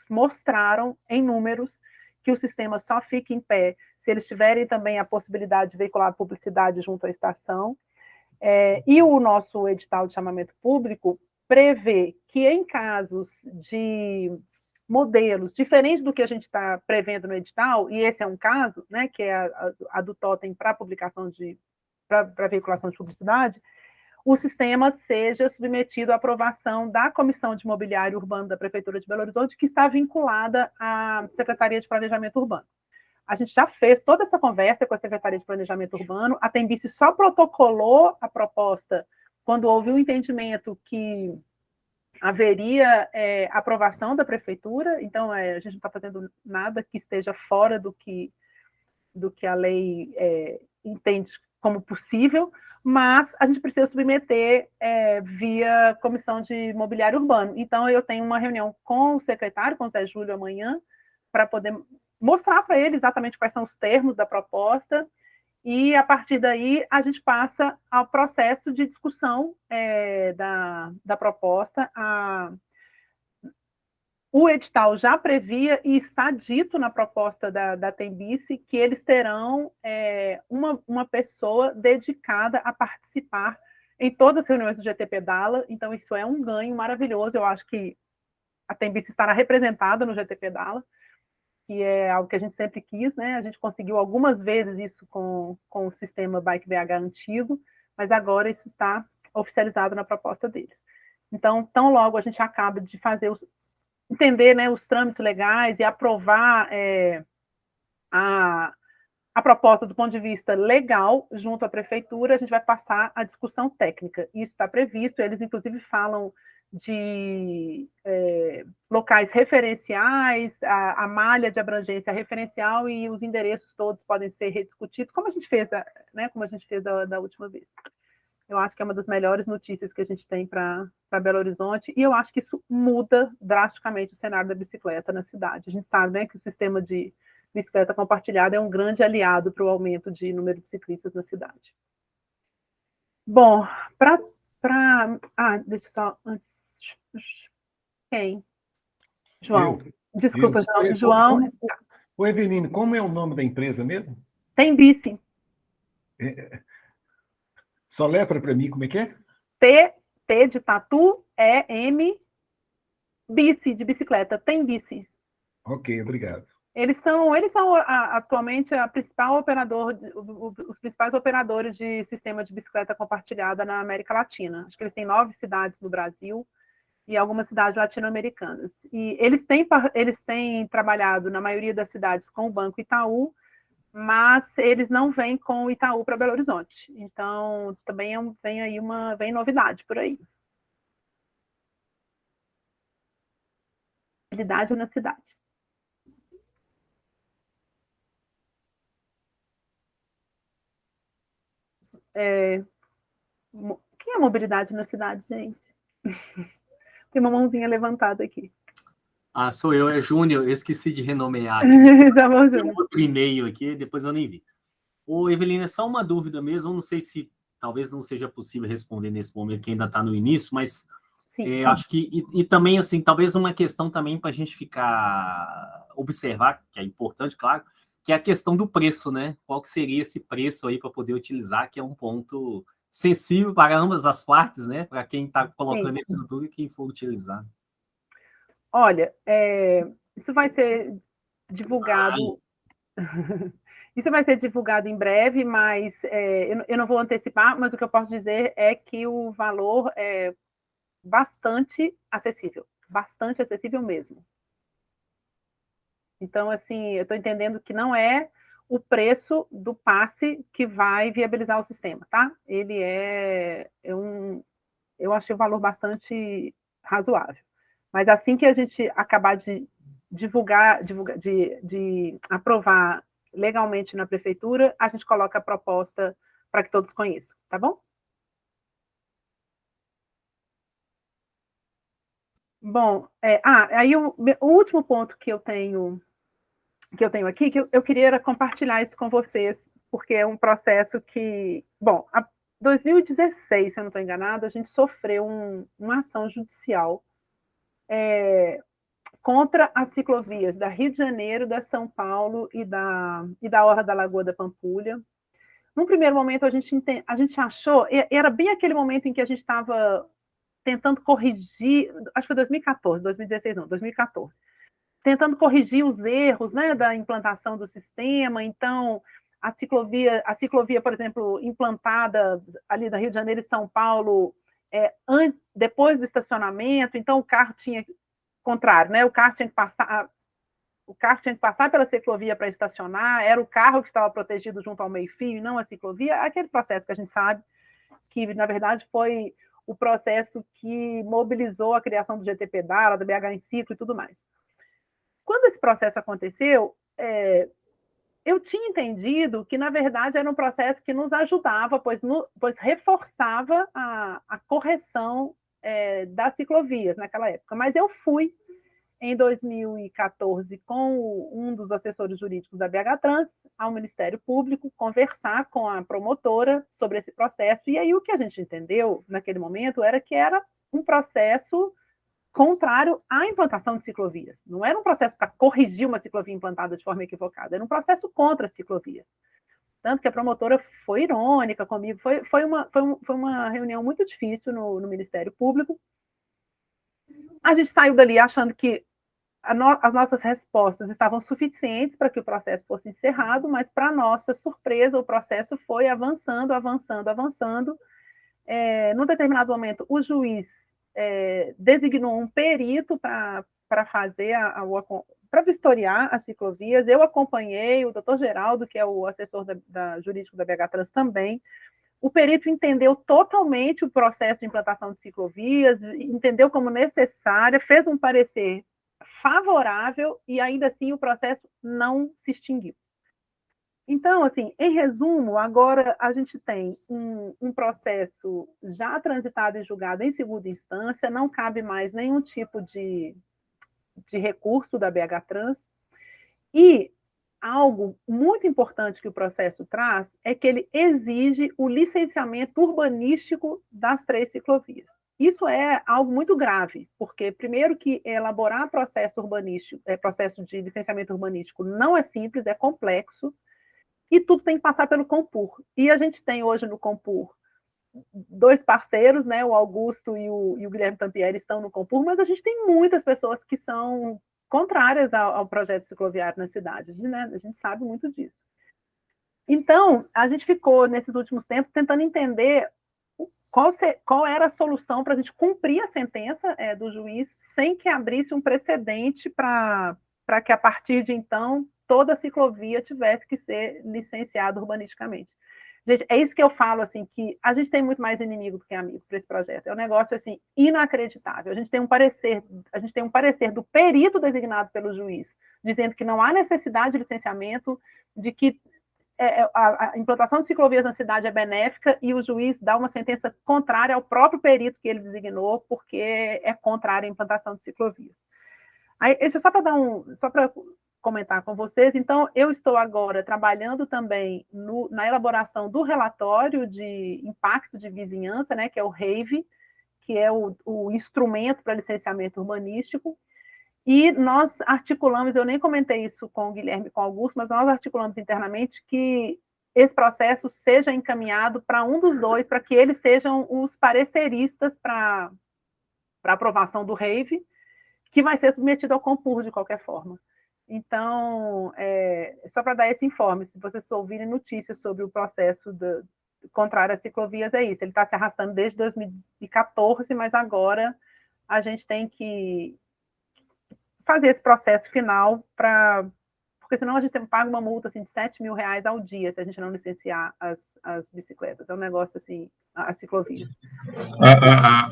mostraram em números que o sistema só fica em pé se eles tiverem também a possibilidade de veicular publicidade junto à estação. E o nosso edital de chamamento público prevê que, em casos de modelos diferentes do que a gente está prevendo no edital, e esse é um caso, né, que é a do totem para publicação para veiculação de publicidade, o sistema seja submetido à aprovação da Comissão de Mobiliário Urbano da Prefeitura de Belo Horizonte, que está vinculada à Secretaria de Planejamento Urbano. A gente já fez toda essa conversa com a Secretaria de Planejamento Urbano, a Tembici só protocolou a proposta quando houve um entendimento que haveria aprovação da Prefeitura, então a gente não está fazendo nada que esteja fora do que a lei entende como possível, mas a gente precisa submeter via Comissão de Mobiliário Urbano. Então, eu tenho uma reunião com o secretário, com o Zé Júlio, amanhã, para poder mostrar para ele exatamente quais são os termos da proposta, e, a partir daí, a gente passa ao processo de discussão da proposta. O edital já previa e está dito na proposta da Tembici que eles terão uma pessoa dedicada a participar em todas as reuniões do GT Pedala, então isso é um ganho maravilhoso, eu acho que a Tembici estará representada no GT Pedala, que é algo que a gente sempre quis, né? A gente conseguiu algumas vezes isso com o sistema Bike BH antigo, mas agora isso está oficializado na proposta deles. Então, tão logo a gente acaba de entender, né, os trâmites legais e aprovar a proposta do ponto de vista legal junto à prefeitura, a gente vai passar a discussão técnica. Isso está previsto, eles inclusive falam de locais referenciais, a malha de abrangência referencial e os endereços todos podem ser rediscutidos, como a gente fez, né, como a gente fez da última vez. Eu acho que é uma das melhores notícias que a gente tem para Belo Horizonte, e eu acho que isso muda drasticamente o cenário da bicicleta na cidade. A gente sabe, né, que o sistema de bicicleta compartilhada é um grande aliado para o aumento de número de ciclistas na cidade. Bom, deixa eu só... Quem? João. Desculpa, João. Ô, Eveline, como é o nome da empresa mesmo? Tembici. Só letra para mim, como é que é? T de tatu, M, bici, de bicicleta, Tembici. Ok, obrigado. Eles são atualmente os principais operadores de sistema de bicicleta compartilhada na América Latina. Acho que eles têm 9 cidades no Brasil e algumas cidades latino-americanas. E eles têm trabalhado na maioria das cidades com o Banco Itaú, mas eles não vêm com o Itaú para Belo Horizonte. Então, também vem novidade por aí. Mobilidade na cidade. Quem é mobilidade na cidade, gente? Tem uma mãozinha levantada aqui. Sou eu, é Júnior, eu esqueci de renomear aqui. Tá bom, Júnior. Outro e-mail aqui, depois eu nem vi. Ô, Evelina, é só uma dúvida mesmo, eu não sei se talvez não seja possível responder nesse momento, que ainda está no início, mas acho que, e também, assim, talvez uma questão também para a gente observar, que é importante, claro, que é a questão do preço, né? Qual que seria esse preço aí para poder utilizar, que é um ponto sensível para ambas as partes, né? Para quem está colocando esse estrutura e quem for utilizar. Olha, isso vai ser divulgado. Isso vai ser divulgado em breve, mas eu não vou antecipar, mas o que eu posso dizer é que o valor é bastante acessível mesmo. Então, assim, eu estou entendendo que não é o preço do passe que vai viabilizar o sistema, tá? Ele eu achei o valor bastante razoável. Mas assim que a gente acabar de de aprovar legalmente na prefeitura, a gente coloca a proposta para que todos conheçam, tá bom? Bom, aí o último ponto que eu tenho aqui, que eu queria compartilhar isso com vocês, porque é um processo que, bom, 2016, se eu não estou enganada, a gente sofreu uma ação judicial contra as ciclovias da Rio de Janeiro, da São Paulo e da Orla da Lagoa da Pampulha. Num primeiro momento, a gente achou, era bem aquele momento em que a gente estava tentando corrigir, acho que foi 2014, 2016 não, 2014, tentando corrigir os erros, né, da implantação do sistema. Então, a ciclovia, por exemplo, implantada ali da Rio de Janeiro e São Paulo, depois do estacionamento, então o carro tinha contrário, né? O carro tinha que passar pela ciclovia para estacionar, era o carro que estava protegido junto ao meio-fio e não a ciclovia, aquele processo que a gente sabe que, na verdade, foi o processo que mobilizou a criação do GT Pedala, da BH em Ciclo e tudo mais. Quando esse processo aconteceu, eu tinha entendido que, na verdade, era um processo que nos ajudava, pois reforçava a correção das ciclovias naquela época. Mas eu fui, em 2014, com um dos assessores jurídicos da BH Trans, ao Ministério Público, conversar com a promotora sobre esse processo. E aí o que a gente entendeu naquele momento era que era um processo contrário à implantação de ciclovias. Não era um processo para corrigir uma ciclovia implantada de forma equivocada, era um processo contra as ciclovias. Tanto que a promotora foi irônica comigo, foi uma reunião muito difícil no Ministério Público. A gente saiu dali achando que as nossas respostas estavam suficientes para que o processo fosse encerrado, mas, para nossa surpresa, o processo foi avançando. Num determinado momento, o juiz designou um perito para fazer para vistoriar as ciclovias. Eu acompanhei, o doutor Geraldo, que é o assessor jurídico da BH Trans também. O perito entendeu totalmente o processo de implantação de ciclovias, entendeu como necessária, fez um parecer favorável e, ainda assim, o processo não se extinguiu. Então, assim, em resumo, agora a gente tem um processo já transitado e julgado em segunda instância, não cabe mais nenhum tipo de recurso da BH Trans, e algo muito importante que o processo traz é que ele exige o licenciamento urbanístico das 3 ciclovias. Isso é algo muito grave, porque, primeiro, que elaborar processo de licenciamento urbanístico não é simples, é complexo, e tudo tem que passar pelo Compur. E a gente tem hoje no Compur 2 parceiros, né, o Augusto e o Guilherme Tampieri estão no Compur, mas a gente tem muitas pessoas que são contrárias ao projeto cicloviário na cidade, né? A gente sabe muito disso. Então, a gente ficou, nesses últimos tempos, tentando entender qual era a solução para a gente cumprir a sentença do juiz sem que abrisse um precedente para que, a partir de então, toda a ciclovia tivesse que ser licenciada urbanisticamente. Gente, é isso que eu falo, assim, que a gente tem muito mais inimigo do que amigo para esse projeto. É um negócio, assim, inacreditável. A gente tem um parecer do perito designado pelo juiz, dizendo que não há necessidade de licenciamento, de que a implantação de ciclovias na cidade é benéfica, e o juiz dá uma sentença contrária ao próprio perito que ele designou, porque é contrária à implantação de ciclovias. Aí, isso é só para comentar com vocês. Então, eu estou agora trabalhando também na elaboração do relatório de impacto de vizinhança, né, que é o REIV, que é o instrumento para licenciamento urbanístico, e nós articulamos, eu nem comentei isso com o Guilherme e com o Augusto, mas nós articulamos internamente que esse processo seja encaminhado para um dos dois, para que eles sejam os pareceristas para aprovação do REIV, que vai ser submetido ao Compur de qualquer forma. Então, só para dar esse informe, se vocês ouvirem notícias sobre o processo contrário às ciclovias, é isso. Ele está se arrastando desde 2014, mas agora a gente tem que fazer esse processo final, porque senão a gente paga uma multa assim, de R$7 mil ao dia se a gente não licenciar as bicicletas. É um negócio assim, as ciclovias.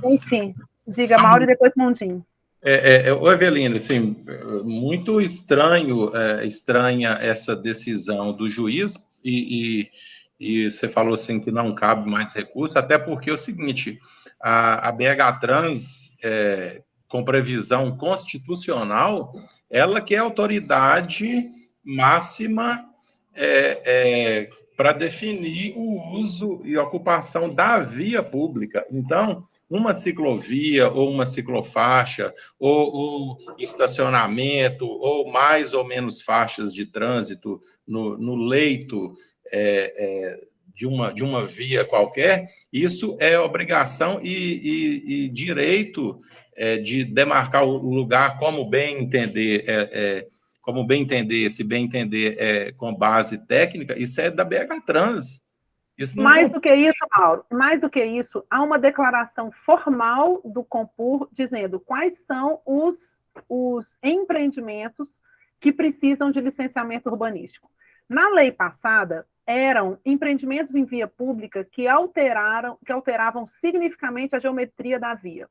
Enfim, diga, Mauro, e depois Mundinho. Evelino, assim, muito estranha essa decisão do juiz, e você falou assim que não cabe mais recurso, até porque é o seguinte, a BH Trans, com previsão constitucional, ela que é a autoridade máxima para definir o uso e ocupação da via pública. Então, uma ciclovia ou uma ciclofaixa, ou estacionamento, ou mais ou menos faixas de trânsito no leito de uma via qualquer, isso é obrigação e direito de demarcar o lugar como bem entender, se bem entender com base técnica, isso é da BH Trans. Mais do que isso, Mauro, mais do que isso, há uma declaração formal do Compur dizendo quais são os empreendimentos que precisam de licenciamento urbanístico. Na lei passada, eram empreendimentos em via pública que alteravam significativamente a geometria da via.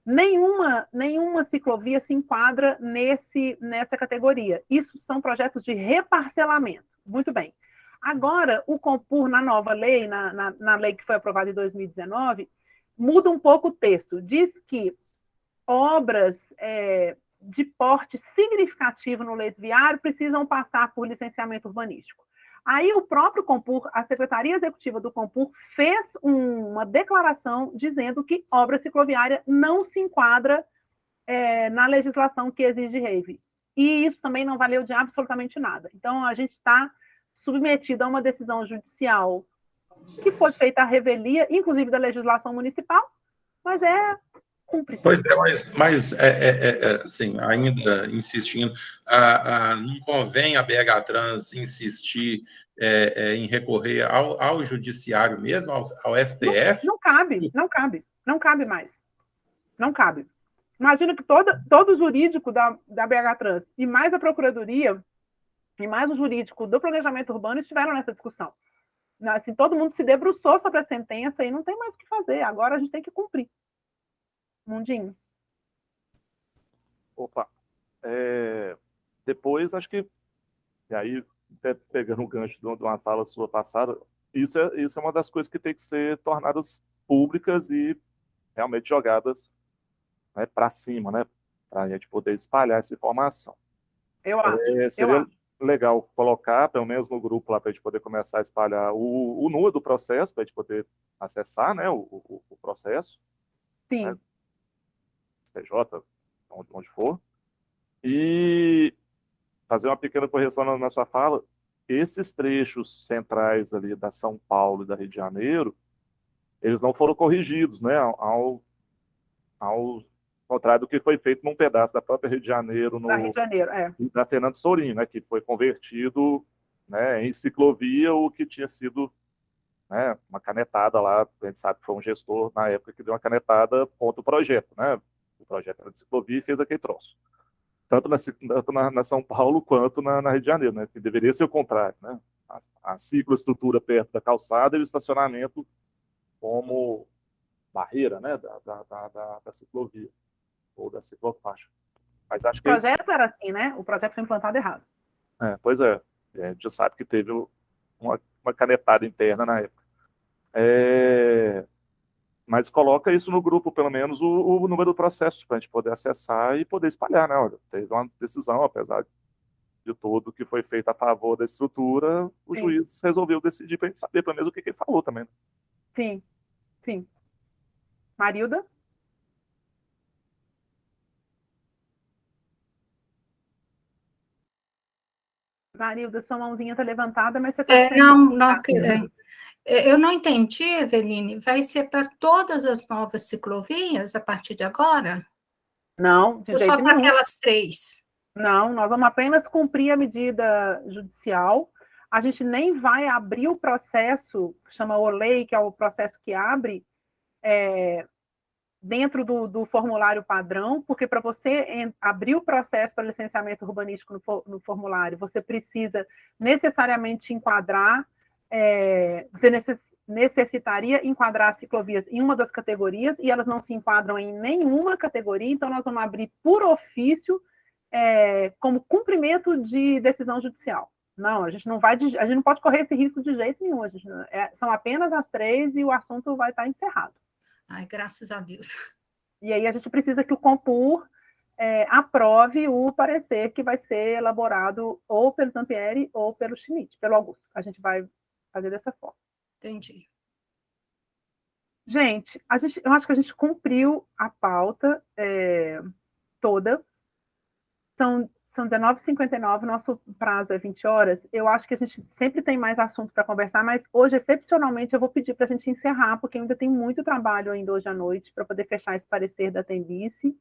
Nenhuma ciclovia se enquadra nessa categoria. Isso são projetos de reparcelamento. Muito bem. Agora, o Compur, na nova lei, na lei que foi aprovada em 2019, muda um pouco o texto. Diz que obras de porte significativo no leito viário precisam passar por licenciamento urbanístico. Aí o próprio Compur, a Secretaria Executiva do Compur, fez uma declaração dizendo que obra cicloviária não se enquadra na legislação que exige rave. E isso também não valeu de absolutamente nada. Então, a gente está submetido a uma decisão judicial que foi feita à revelia, inclusive da legislação municipal, mas é cúmplice. Pois é, mas assim, ainda insistindo, não convém a BH Trans insistir em recorrer ao judiciário mesmo, ao STF? Não cabe mais. Não cabe. Imagina que todo o jurídico da BH Trans e mais a Procuradoria e mais o jurídico do planejamento urbano estiveram nessa discussão. Assim, todo mundo se debruçou sobre a sentença e não tem mais o que fazer. Agora a gente tem que cumprir. Mundinho. Opa. Depois, acho que, e aí, até pegando o gancho de uma fala sua passada, isso é uma das coisas que tem que ser tornadas públicas e realmente jogadas, né, para cima, né, para a gente poder espalhar essa informação. Eu acho. Seria legal colocar, pelo menos no grupo lá, para a gente poder começar a espalhar o NUA do processo, para a gente poder acessar, né, o processo. Sim. Né, STJ, onde for. E fazer uma pequena correção na sua fala. Esses trechos centrais ali da São Paulo e da Rio de Janeiro, eles não foram corrigidos, né, ao contrário do que foi feito num pedaço da própria Rio de Janeiro, da Fernando Sourinho, né, que foi convertido, né, em ciclovia, o que tinha sido, né, uma canetada lá. A gente sabe que foi um gestor na época que deu uma canetada contra o projeto, né? O projeto era de ciclovia e fez aquele troço. Tanto na São Paulo quanto na Rio de Janeiro, né? Que deveria ser o contrário, né? A cicloestrutura perto da calçada e o estacionamento como barreira, né? Da ciclovia ou da ciclofaixa. Mas acho que o projeto era assim, né? O projeto foi implantado errado. Pois é. A gente já sabe que teve uma canetada interna na época. Mas coloca isso no grupo, pelo menos, o número do processo, para a gente poder acessar e poder espalhar, né? Olha, teve uma decisão, apesar de tudo que foi feito a favor da estrutura, o juiz resolveu decidir para a gente saber, pelo menos, o que ele falou também. Sim, sim. Marilda? Marilda, sua mãozinha está levantada, mas você está... Eu não entendi, Eveline. Vai ser para todas as novas ciclovias a partir de agora? Não, de ou jeito só para nenhum. aquelas 3? Não, nós vamos apenas cumprir a medida judicial. A gente nem vai abrir o processo, chama OLEI, que é o processo que abre dentro do formulário padrão, porque para você abrir o processo para licenciamento urbanístico no formulário, você precisa necessariamente enquadrar, você necessitaria enquadrar as ciclovias em uma das categorias, e elas não se enquadram em nenhuma categoria, então nós vamos abrir por ofício como cumprimento de decisão judicial. Não, a gente não pode correr esse risco de jeito nenhum. São apenas as 3 e o assunto vai estar encerrado. Ai, graças a Deus. E aí a gente precisa que o Compur aprove o parecer que vai ser elaborado ou pelo Zampieri ou pelo Schmidt, pelo Augusto. A gente vai fazer dessa forma. Entendi. Gente, eu acho que a gente cumpriu a pauta toda. São 19h59, nosso prazo é 20 horas. Eu acho que a gente sempre tem mais assunto para conversar, mas hoje, excepcionalmente, eu vou pedir para a gente encerrar, porque ainda tem muito trabalho ainda hoje à noite para poder fechar esse parecer da Tembice.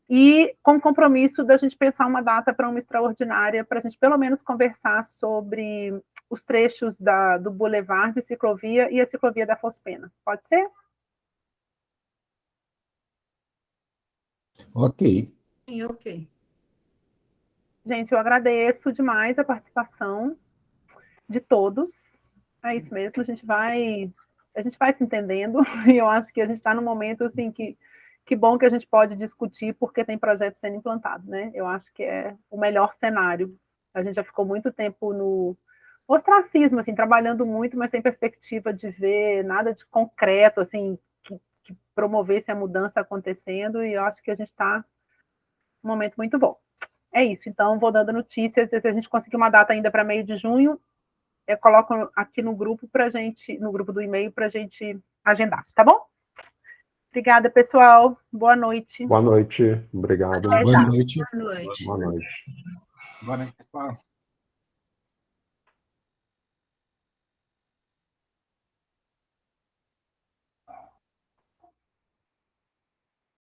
E com compromisso da gente pensar uma data para uma extraordinária, para a gente pelo menos conversar sobre os trechos do Boulevard de Ciclovia e a ciclovia da Fospena. Pode ser? Ok. Ok. Gente, eu agradeço demais a participação de todos. É isso mesmo, a gente vai se entendendo, e eu acho que a gente está num momento assim que bom que a gente pode discutir, porque tem projetos sendo implantados, né? Eu acho que é o melhor cenário. A gente já ficou muito tempo no ostracismo, assim, trabalhando muito, mas sem perspectiva de ver nada de concreto, assim, que promovesse a mudança acontecendo, e eu acho que a gente está num momento muito bom. É isso, então vou dando notícias, se a gente conseguir uma data ainda para meio de junho, eu coloco aqui no grupo do e-mail para a gente agendar, tá bom? Obrigada, pessoal. Boa noite. Boa noite. Obrigado. Boa noite. Boa noite. Boa noite. Boa noite, pessoal.